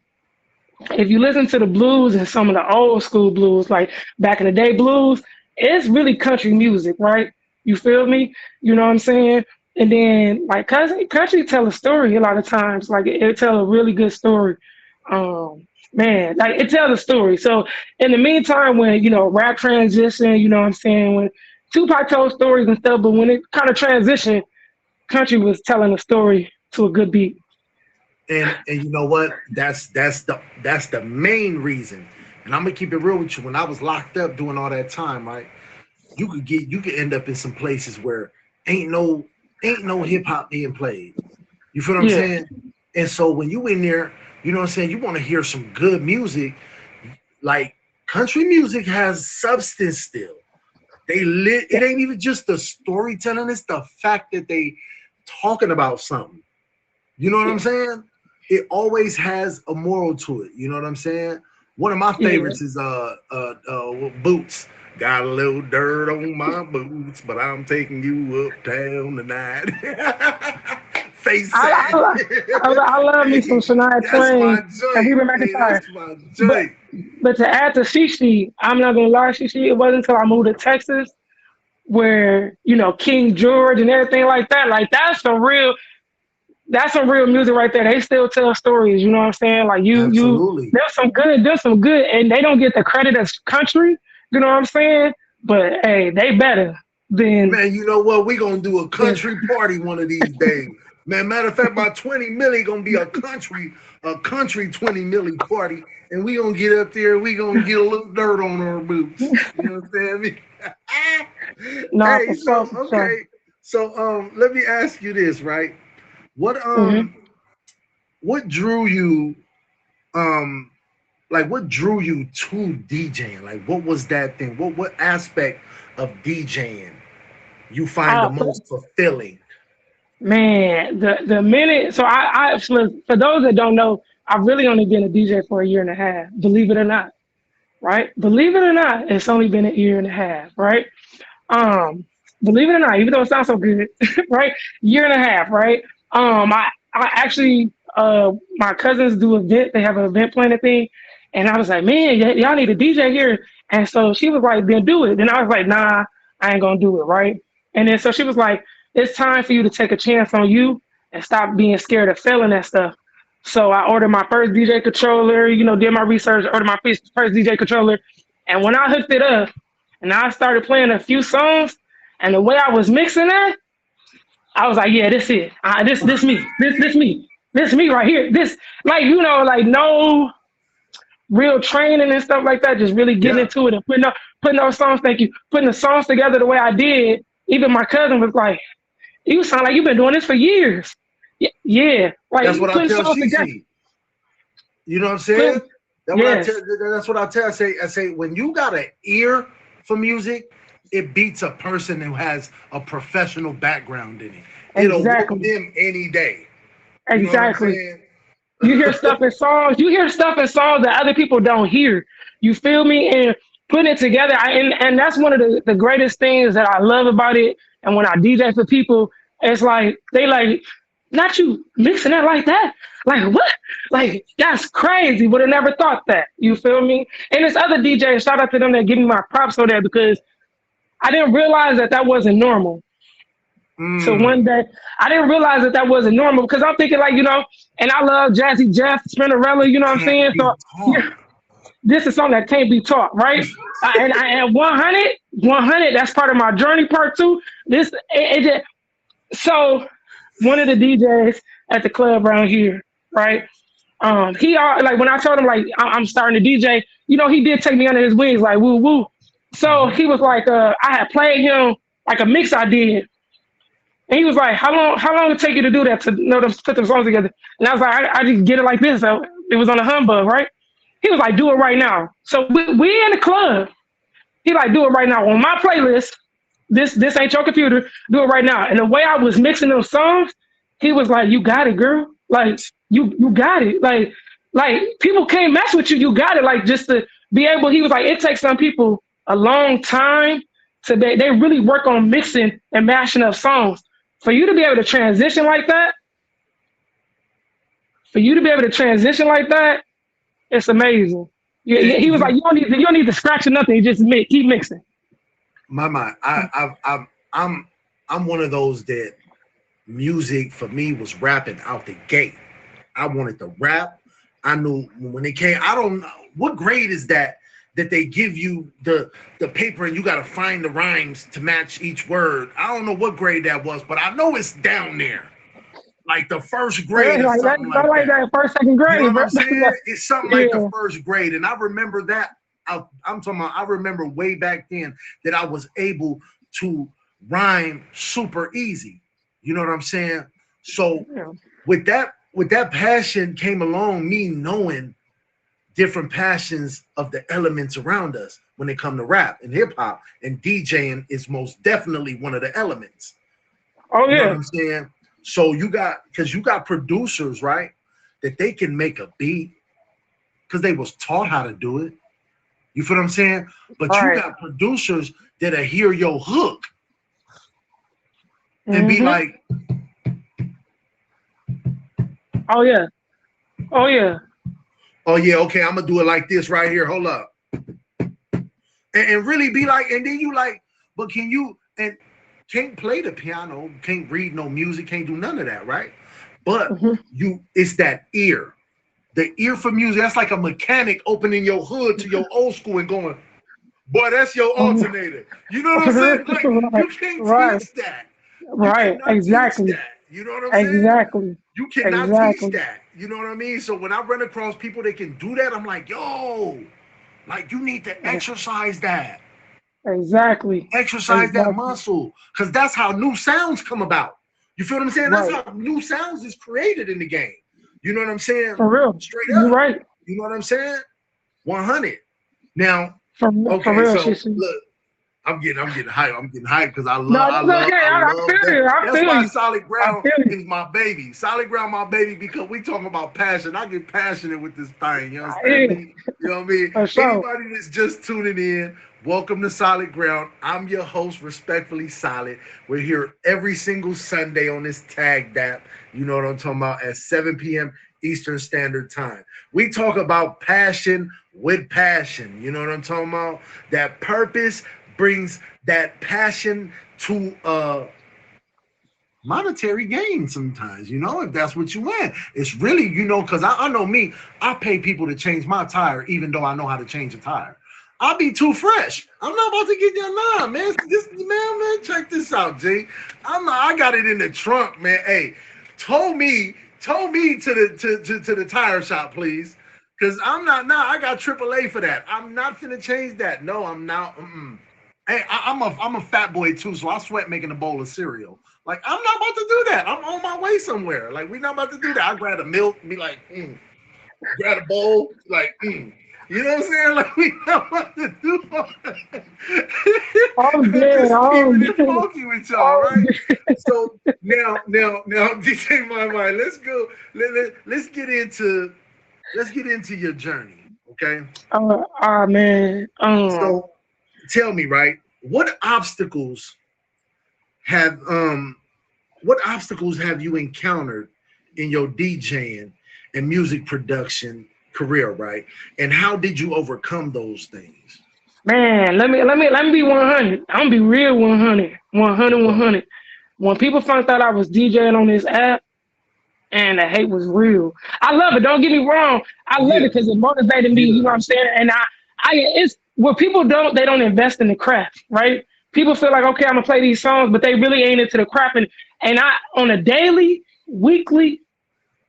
if you listen to the blues and some of the old school blues, like back in the day blues, it's really country music, right? You feel me? You know what I'm saying? And then like country tell a story a lot of times. Like it tell a really good story. Man, like it tells a story. So in the meantime, when rap transition, you know what I'm saying, when Tupac told stories and stuff, but when it kind of transitioned, country was telling a story to a good beat. And you know what? That's the main reason. And I'm gonna keep it real with you. When I was locked up doing all that time, right? You could end up in some places where ain't no hip hop being played. You feel what I'm saying? And so when you in there, you know what I'm saying, you want to hear some good music. Like country music has substance still. It ain't even just the storytelling, it's the fact that they talking about something. You know what I'm saying? It always has a moral to it. You know what I'm saying? One of my favorites is Boots. Got a little dirt on my boots, but I'm taking you uptown tonight. Face I love me some Shania Twain and Reba McEntire. But to add to Shishi, I'm not gonna lie, Shishi, it wasn't until I moved to Texas where King George and everything like that. Like that's some real music right there. They still tell stories. You know what I'm saying? Like there's some good, and they don't get the credit as country. You know what I'm saying? But hey, they better than. Man, you know what? We gonna do a country party one of these days. Man, matter of fact, my 20 milli gonna be a country 20 milli party, and we gonna get up there. We gonna get a little dirt on our boots. You know what I'm saying? So let me ask you this, right? What drew you what drew you to DJing? Like what was that thing? What aspect of DJing you find the most fulfilling? Man, the minute, so I for those that don't know, I've really only been a DJ for a year and a half, believe it or not, right? Believe it or not, it's only been a year and a half, right? Believe it or not, even though it sounds so good, right? Year and a half, right? I actually, my cousins do event, they have an event planning thing, and I was like, man, y'all need a DJ here. And so she was like, then do it. Then I was like, nah, I ain't gonna do it, right? And then so she was like, it's time for you to take a chance on you and stop being scared of failing that stuff. So I ordered my first DJ controller, did my research, ordered my first DJ controller. And when I hooked it up and I started playing a few songs, and the way I was mixing that, I was like, yeah, this it. This me right here. This, no real training and stuff like that, just really getting into it and putting those songs, putting the songs together the way I did. Even my cousin was like, you sound like you've been doing this for years. Yeah. Like, that's what I tell Shishi. You know what I'm saying? That's what I tell. I say, when you got an ear for music, it beats a person who has a professional background in it. It'll whoop them any day. Exactly. You hear stuff in songs. That other people don't hear. You feel me? And putting it together. And that's one of the greatest things that I love about it. And when I DJ for people, it's like, they like, not you mixing that like that. Like, what? Like, that's crazy. Would have never thought that. You feel me? And there's other DJs, shout out to them that give me my props on that, because I didn't realize that wasn't normal. So one day, I didn't realize that wasn't normal, because I'm thinking and I love Jazzy Jeff, Spinnerella, you know what I'm saying? So this is something that can't be taught, right? And 100, that's part of my journey, part 2. So one of the DJs at the club around here, right? He when I told him I'm starting to DJ, he did take me under his wings, like woo woo. So he was like, I had played him like a mix I did. And he was like, how long it take you to do that, to put them songs together? And I was like, I just get it like this. So it was on a humbug, right? He was like, do it right now. So we in the club. He like, do it right now on my playlist. This ain't your computer. Do it right now. And the way I was mixing those songs, he was like, you got it, girl. Like, you got it. Like people can't mess with you. You got it. Like, just to be able, he was like, it takes some people a long time So they really work on mixing and mashing up songs. For you to be able to transition like that, it's amazing. Yeah, he was like, you don't need to scratch or nothing. You just keep mixing. I'm one of those that music for me was rapping out the gate. I wanted to rap. I knew when it came. I don't know what grade is that they give you the paper and you got to find the rhymes to match each word. I don't know what grade that was, but I know it's down there, like the first grade or something like that. First, second grade. You know what I'm saying? It's something like the first grade, and I remember that. I'm talking about. I remember way back then that I was able to rhyme super easy. You know what I'm saying? So with that passion came along me knowing different passions of the elements around us when it come to rap and hip hop, and DJing is most definitely one of the elements. Oh yeah. You know what I'm saying? So you got producers, right? That they can make a beat because they was taught how to do it. You feel what I'm saying? But you got producers that'll hear your hook and be like, oh yeah, okay, I'm gonna do it like this right here. Hold up. And really be like, and then you like, but can you, and can't play the piano, can't read no music, can't do none of that, right? But it's that ear. The ear for music, that's like a mechanic opening your hood to your old school and going, boy, that's your alternator. You know what I'm saying? Like, you can't teach that. Right, exactly. That. You know what I'm saying? Exactly. You cannot teach that. You know what I mean? So when I run across people that can do that, I'm like, yo, like you need to exercise that. Exactly. Exercise that muscle. Because that's how new sounds come about. You feel what I'm saying? That's how new sounds is created in the game. You know what I'm saying? For real. Straight up. You're right. You know what I'm saying? 100. Now, for real, so look, I'm getting hyped. I'm getting hyped because I love that. That's why Solid Ground is my baby. Solid Ground, my baby, because we talking about passion. I get passionate with this thing. You understand me? You know what I mean? Anybody that's just tuning in, welcome to Solid Ground. I'm your host, Respectfully Solid. We're here every single Sunday on this Tagged app. You know what I'm talking about? At 7 p.m. Eastern Standard Time. We talk about passion with passion. You know what I'm talking about? That purpose brings that passion to monetary gain sometimes, you know, if that's what you want. It's really, you know, because I know me, I pay people to change my tire even though I know how to change a tire. I'll be too fresh. I'm not about to get that line, man. Man, check this out, G. I got it in the trunk, man. Hey, told me to the tire shop, please. Because I'm not now. I got AAA for that. I'm not gonna change that. No, I'm not. Hey, I'm a fat boy too, so I sweat making a bowl of cereal. Like, I'm not about to do that. I'm on my way somewhere. Like, we're not about to do that. I grab a milk and be like, grab a bowl, like, You know what I'm saying? Like, we not about to do all that. I'm dead. I'm keeping it funky with y'all, right? So now, DJ My, let's go. Let's get into your journey, okay? Man. So tell me, right? What obstacles have you encountered in your DJing and music production career, right? And how did you overcome those things? Man, let me be 100. I'm gonna be real 100. 100. When people found out I was DJing on this app, and the hate was real. I love it. Don't get me wrong. I love it because it motivated me. You know what I'm saying? And it's what people don't. They don't invest in the craft, right? People feel like, okay, I'm gonna play these songs, but they really ain't into the craft. And I, on a daily, weekly,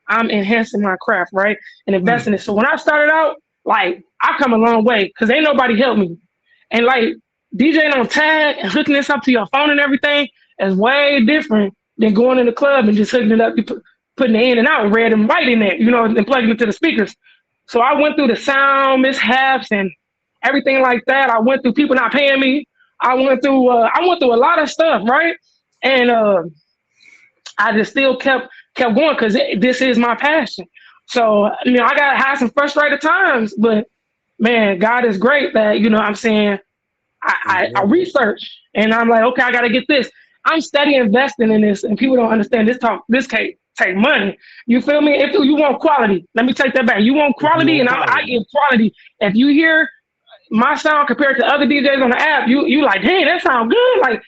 I'm enhancing my craft, right? And investing it. So when I started out, like, I come a long way because ain't nobody helped me. And like DJing on tag and hooking this up to your phone and everything is way different than going in the club and just hooking it up, putting it in and out, red and white in there, you know, and plugging it to the speakers. So I went through the sound mishaps and everything like that. I went through people not paying me. I went through a lot of stuff, right? And I just still kept going because this is my passion. So, you know, I had some frustrated times, but man, God is great that, you know what I'm saying, I research and I'm like, okay, I gotta get this. I'm steady investing in this, and people don't understand this can't take money. You feel me? If you want quality, let me take that back. You want quality, and I give quality. If you hear my sound compared to other DJs on the app, you like, hey, that sound good, like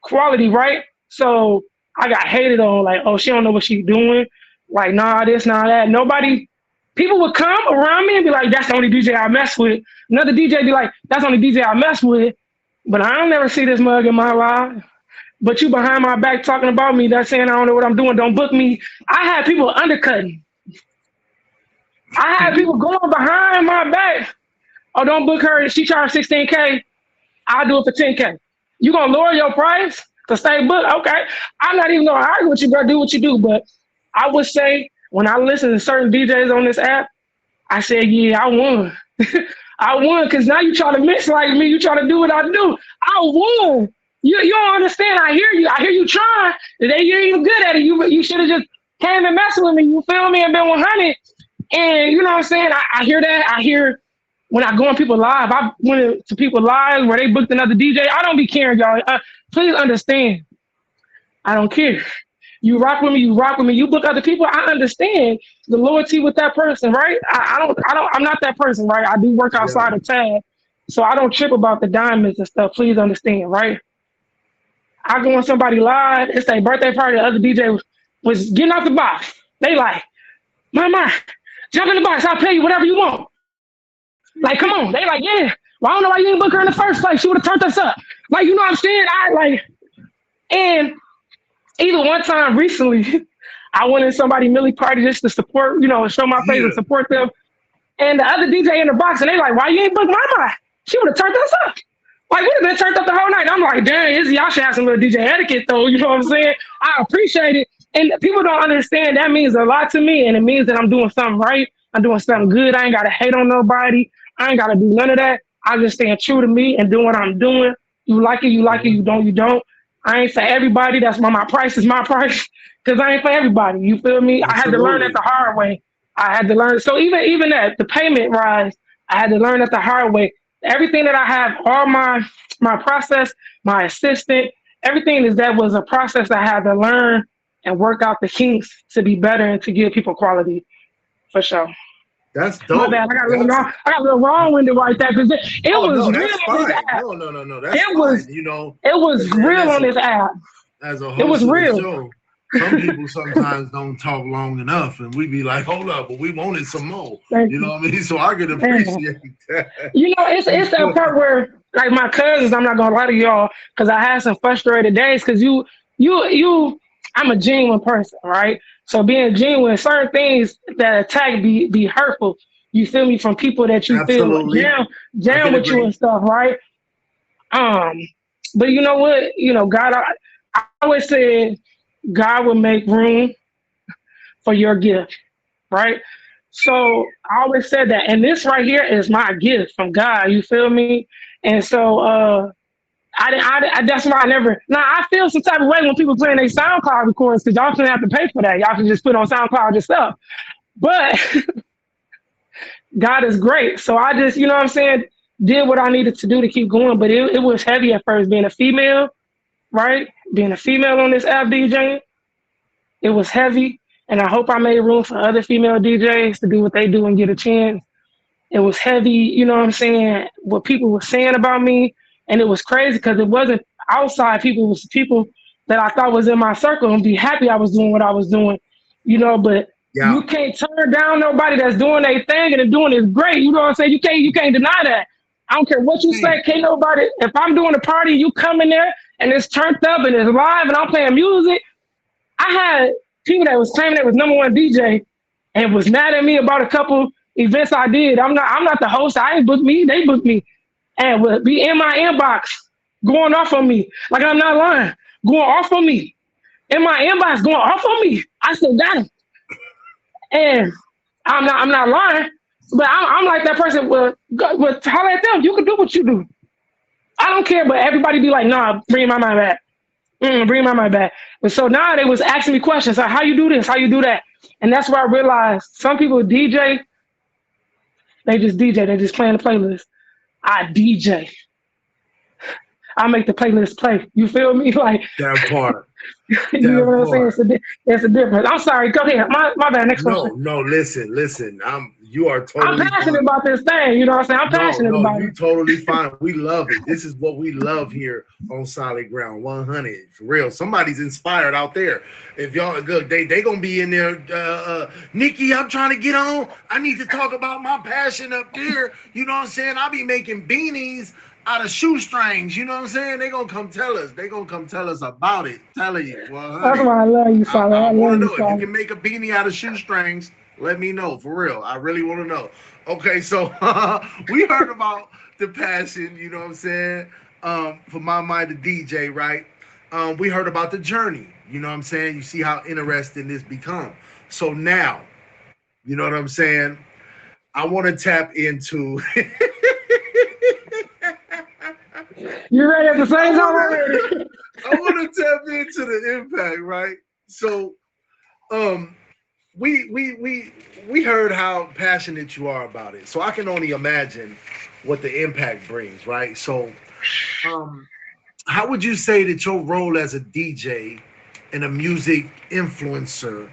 quality, right? So I got hated on, like, oh, she don't know what she's doing, like, nah, this, nah, that. People would come around me and be like, that's the only DJ I mess with. Another DJ be like, that's the only DJ I mess with. But I don't never see this mug in my life. But you behind my back talking about me, that's saying I don't know what I'm doing, don't book me. I had people undercutting. I had people going behind my back. Oh, don't book her. She charged $16K. I'll do it for $10K. You gonna lower your price to stay booked? Okay. I'm not even gonna argue with you, bro. Do what you do. But I would say when I listen to certain DJs on this app, I said, yeah, I won. I won because now you try to mix like me. You try to do what I do. I won. You don't understand. I hear you. I hear you trying. You're even good at it. You should have just came and messed with me. You feel me? And been 100. And you know what I'm saying? I hear that. I hear when I go on people live. I went to people live where they booked another DJ. I don't be caring, y'all. Please understand. I don't care. You rock with me. You rock with me. You book other people. I understand the loyalty with that person, right? I'm not that person, right? I do work outside of tag, so I don't trip about the diamonds and stuff. Please understand, right? I go on somebody live. It's their birthday party. The other DJ was getting out the box. They like, Mama, jump in the box. I'll pay you whatever you want. Like, come on. They like, yeah. Well, I don't know why you didn't book her in the first place. She would have turned us up. Like, you know what I'm saying? And even one time recently, I went in somebody's Millie party just to support, show my face and support them. And the other DJ in the box, and they like, why you ain't book Mama? She would have turned us up. Like, we'd have been turned up the whole night. I'm like, dang, Izzy, y'all should have some little DJ etiquette, though. You know what I'm saying? I appreciate it. And people don't understand that means a lot to me, and it means that I'm doing something right. I'm doing something good. I ain't got to hate on nobody. I ain't got to do none of that. I'm just staying true to me and doing what I'm doing. You like it, you like it. You don't, you don't. I ain't for everybody. That's why my price is my price, because I ain't for everybody. You feel me? Absolutely. I had to learn that the hard way. I had to learn. So even that, the payment rise, I had to learn that the hard way. Everything that I have, all my process, my assistant, everything was a process I had to learn and work out the kinks to be better and to give people quality, for sure. That's dope. My bad. I got a little wrong-winded right there because it was real on this app. No. That's fine. It was real on this app. As a host, it was real. Show, some people sometimes don't talk long enough, and we be like, "Hold up," but we wanted some more. You know what I mean? So I could appreciate that. It's that part where, like my cousins, I'm not gonna lie to y'all, because I had some frustrated days. Because I'm a genuine person, right? So being genuine, certain things that attack be hurtful. You feel me? From people that you Absolutely. feel jam with you and stuff, right? But you know what? God, I always said God will make room for your gift, right? So I always said that, and this right here is my gift from God. You feel me? And so I that's why I never. Now I feel some type of way when people playing their SoundCloud recordings, because y'all shouldn't have to pay for that. Y'all can just put on SoundCloud yourself. But God is great. So I just, what I'm saying, did what I needed to do to keep going. But it was heavy at first being a female, right? Being a female on this app DJing, it was heavy. And I hope I made room for other female DJs to do what they do and get a chance. It was heavy, you know what I'm saying, what people were saying about me. And it was crazy because it wasn't outside people. It was people that I thought was in my circle and be happy I was doing what I was doing, but you can't turn down nobody that's doing their thing and doing it great. You know what I'm saying? You can't deny that. I don't care what you say. Can't nobody, if I'm doing a party, you come in there and it's turned up and it's live and I'm playing music. I had people that was claiming they was #1 DJ and was mad at me about a couple events I did. I'm not the host. I ain't booked me. They booked me. And would be in my inbox going off on me. Like, I'm not lying. Going off on me. In my inbox going off on me. I still got him. And I'm not lying. But I'm like that person. Well, holler at them. You can do what you do. I don't care. But everybody be like, nah, bring my mind back. Bring my mind back. But so now they was asking me questions. Like, how you do this? How you do that? And that's where I realized some people DJ. They just DJ. They just playing the playlist. I DJ. I make the playlist play. You feel me? Like That part. you know what I'm saying? It's a difference. I'm sorry. Go ahead. My bad. Next question. No. Listen. You are totally. I'm passionate about this thing. You know what I'm saying? I'm passionate about you it. totally fine. We love it. This is what we love here on Solid Ground 100. For real. Somebody's inspired out there. If y'all good, they gonna be in there. Nikki, I'm trying to get on. I need to talk about my passion up there. You know what I'm saying? I'll be making beanies out of shoestrings. You know what I'm saying? They gonna come tell us. They gonna come tell us about it. Telling you. Well, That's why I love you, Solid. I want to know you, if you can make a beanie out of shoestrings. Let me know, for real. I really want to know. Okay, so we heard about the passion, you know what I'm saying, for my mind, the DJ, right? We heard about the journey, you know what I'm saying? You see how interesting this become. So now, you know what I'm saying? I want to tap into... You ready at the same time already? I want to tap into the impact, right? So, we heard how passionate you are about it. So I can only imagine what the impact brings, right? So how would you say that your role as a DJ and a music influencer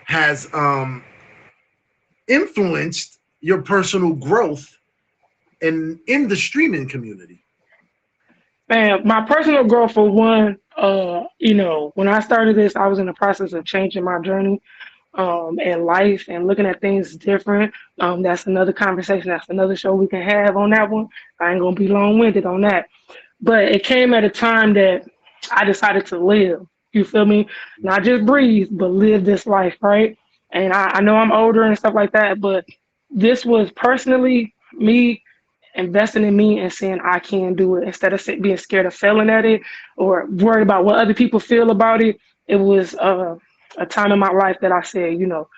has influenced your personal growth in the streaming community? Man, my personal growth for one, you know, when I started this, I was in the process of changing my journey and life and looking at things different. That's another conversation. That's another show we can have on that one. I ain't gonna be long-winded on that. But it came at a time that I decided to live. You feel me? Not just breathe, but live this life, right? And I know I'm older and stuff like that, but this was personally me investing in me and saying I can do it instead of being scared of failing at it or worried about what other people feel about it. It was a time in my life that I said, you know,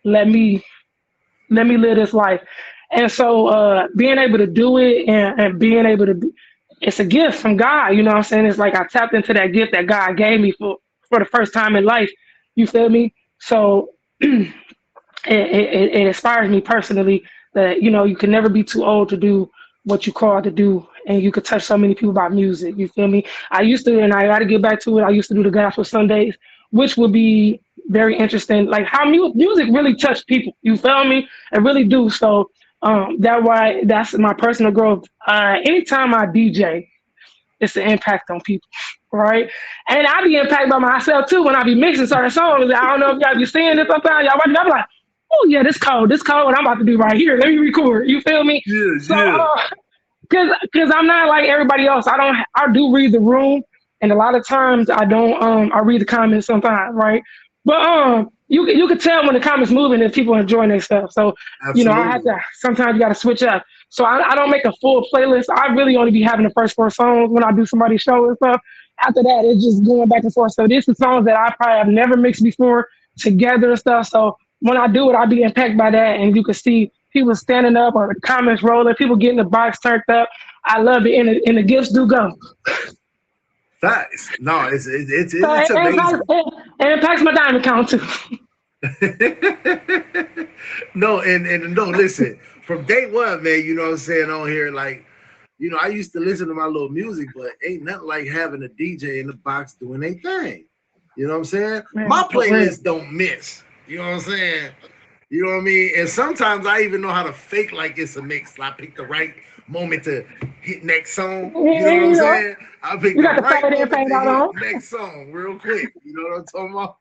let me live this life. And so being able to do it and being able to it's a gift from God, you know what I'm saying? It's like I tapped into that gift that God gave me for the first time in life. You feel me? So it inspires me personally that, you know, you can never be too old to do what you called to do, and you could touch so many people about music. You feel me? I used to, and I got to get back to it, I used to do the Gospel Sundays, which would be very interesting, like how music really touched people. You feel me? I really do. So that's my personal growth. Anytime I DJ, it's an impact on people, right? And I be impacted by myself too when I be mixing certain songs. I don't know if y'all be seeing it sometimes. Y'all watching, I'm like, oh yeah, this cold, what I'm about to do right here. Let me record. You feel me? Yeah, so, Cause I'm not like everybody else. I do read the room, and a lot of times I don't. I read the comments sometimes, right? But you can tell when the comments moving if people enjoying their stuff. So absolutely. You know, I have to. Sometimes you got to switch up. So I don't make a full playlist. I really only be having the first 4 songs when I do somebody's show and stuff. After that, it's just going back and forth. So this is songs that I probably have never mixed before together and stuff. So when I do it, I'll be impacted by that, and you can see people standing up or the comments rolling, people getting the box turned up. I love it, and the gifts do go. Facts. No, it's amazing. It impacts my diamond count too. No, listen, from day one, man, you know what I'm saying, on here, like, you know, I used to listen to my little music, but ain't nothing like having a DJ in the box doing their thing. You know what I'm saying? Man, my playlist don't miss. You know what I'm saying? You know what I mean? And sometimes I even know how to fake like it's a mix. I pick the right moment to hit next song. You know what I'm saying? I pick the right moment to hit next song real quick. You know what I'm talking about?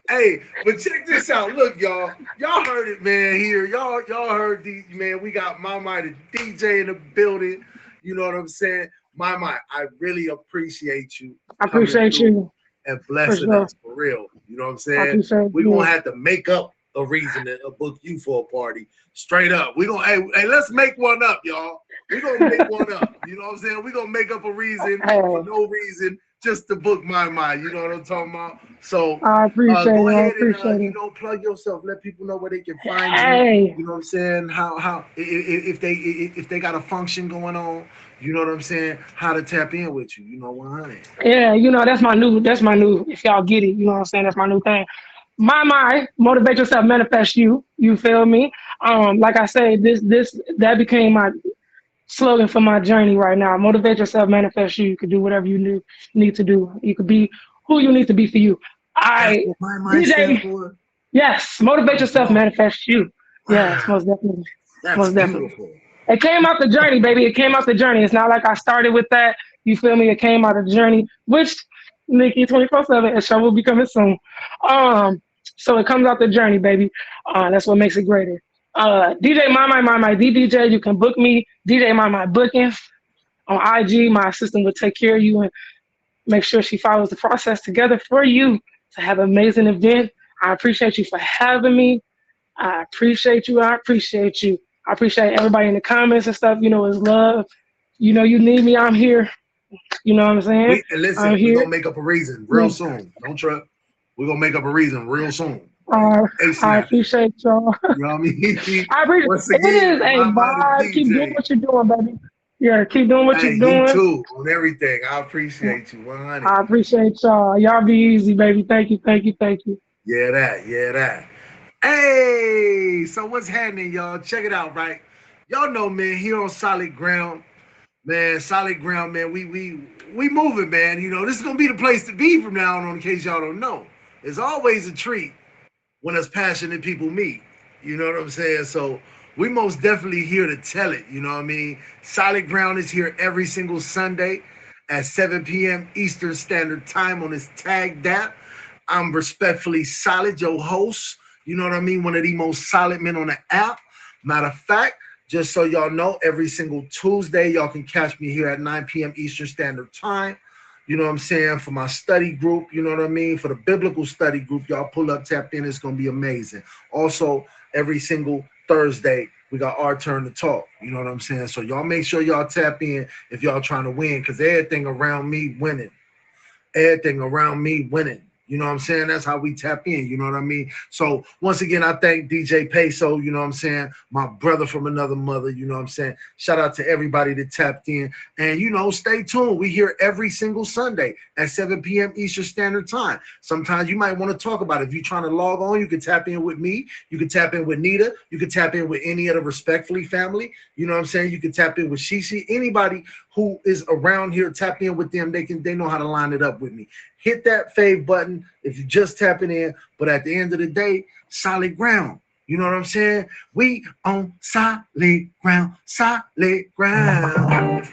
Hey, but check this out. Look, y'all heard it, man. Here, y'all heard these, man. We got Mama the DJ in the building. You know what I'm saying? Mama, I really appreciate you. I appreciate you. And blessing us for real. You know what I'm saying? We're gonna have to make up a reason to book you for a party. Straight up. We're gonna hey, let's make one up, y'all. We're gonna make one up. You know what I'm saying? We're gonna make up a reason for no reason just to book my mind. You know what I'm talking about? So I appreciate go it. ahead and you know, plug yourself. Let people know where they can find you. You know what I'm saying? How if they got a function going on, you know what I'm saying? How to tap in with you, you know, 100. Yeah, you know, that's my new, if y'all get it, you know what I'm saying? That's my new thing. My motivate yourself, manifest you. You feel me? Like I said, that became slogan for my journey right now. Motivate yourself, manifest you. You can do whatever you need to do. You could be who you need to be for you. That's what my mind stands for. Yes, motivate yourself, manifest you. Yes, most definitely. That's most beautiful. Definitely. It came out the journey, baby. It came out the journey. It's not like I started with that. You feel me? It came out of the journey, which Nikki 24/7, and show will be coming soon. So it comes out the journey, baby. That's what makes it greater. DJ My DDJ. You can book me, DJ My Bookings on IG. My assistant will take care of you and make sure she follows the process together for you to have an amazing event. I appreciate you for having me. I appreciate you. I appreciate you. I appreciate everybody in the comments and stuff. You know, it's love. You know, you need me. I'm here. You know what I'm saying? Listen, we're going to make up a reason real soon. Don't trip. We're going to make up a reason real soon. I appreciate y'all. You know what I mean? I appreciate it. It is a vibe. Keep doing what you're doing, baby. Yeah, keep doing what you're doing. You too, on everything. I appreciate you, 100. I appreciate y'all. Y'all be easy, baby. Thank you. Yeah, that. Hey, so what's happening, y'all? Check it out, right? Y'all know, man, here on Solid Ground, man, we moving, man. You know, this is gonna be the place to be from now on, in case y'all don't know. It's always a treat when us passionate people meet. You know what I'm saying? So we most definitely here to tell it. You know what I mean? Solid Ground is here every single Sunday at 7 p.m. Eastern Standard Time on this tagged app. I'm respectfully Solid, your host. You know what I mean? One of the most solid men on the app. Matter of fact, just so y'all know, every single Tuesday, y'all can catch me here at 9 p.m. Eastern Standard Time. You know what I'm saying? For my study group, you know what I mean? For the biblical study group, y'all pull up, tap in. It's going to be amazing. Also, every single Thursday, we got our turn to talk. You know what I'm saying? So y'all make sure y'all tap in if y'all trying to win, because everything around me winning. You know what I'm saying? That's how we tap in. You know what I mean? So once again, I thank DJ Peso, you know what I'm saying? My brother from another mother, you know what I'm saying? Shout out to everybody that tapped in. And, you know, stay tuned. We here every single Sunday at 7 p.m. Eastern Standard Time. Sometimes you might want to talk about it. If you're trying to log on, you can tap in with me. You can tap in with Nita. You can tap in with any of the Respectfully family. You know what I'm saying? You can tap in with Shishi. Anybody who is around here, tap in with them. They know how to line it up with me. Hit that fave button if you're just tapping in. But at the end of the day, solid ground. You know what I'm saying? We on solid ground, solid ground.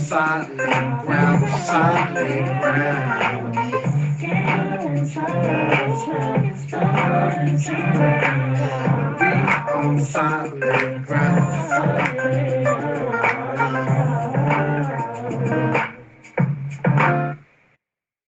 Solid ground, solid ground. We on solid ground, solid ground. We on solid ground.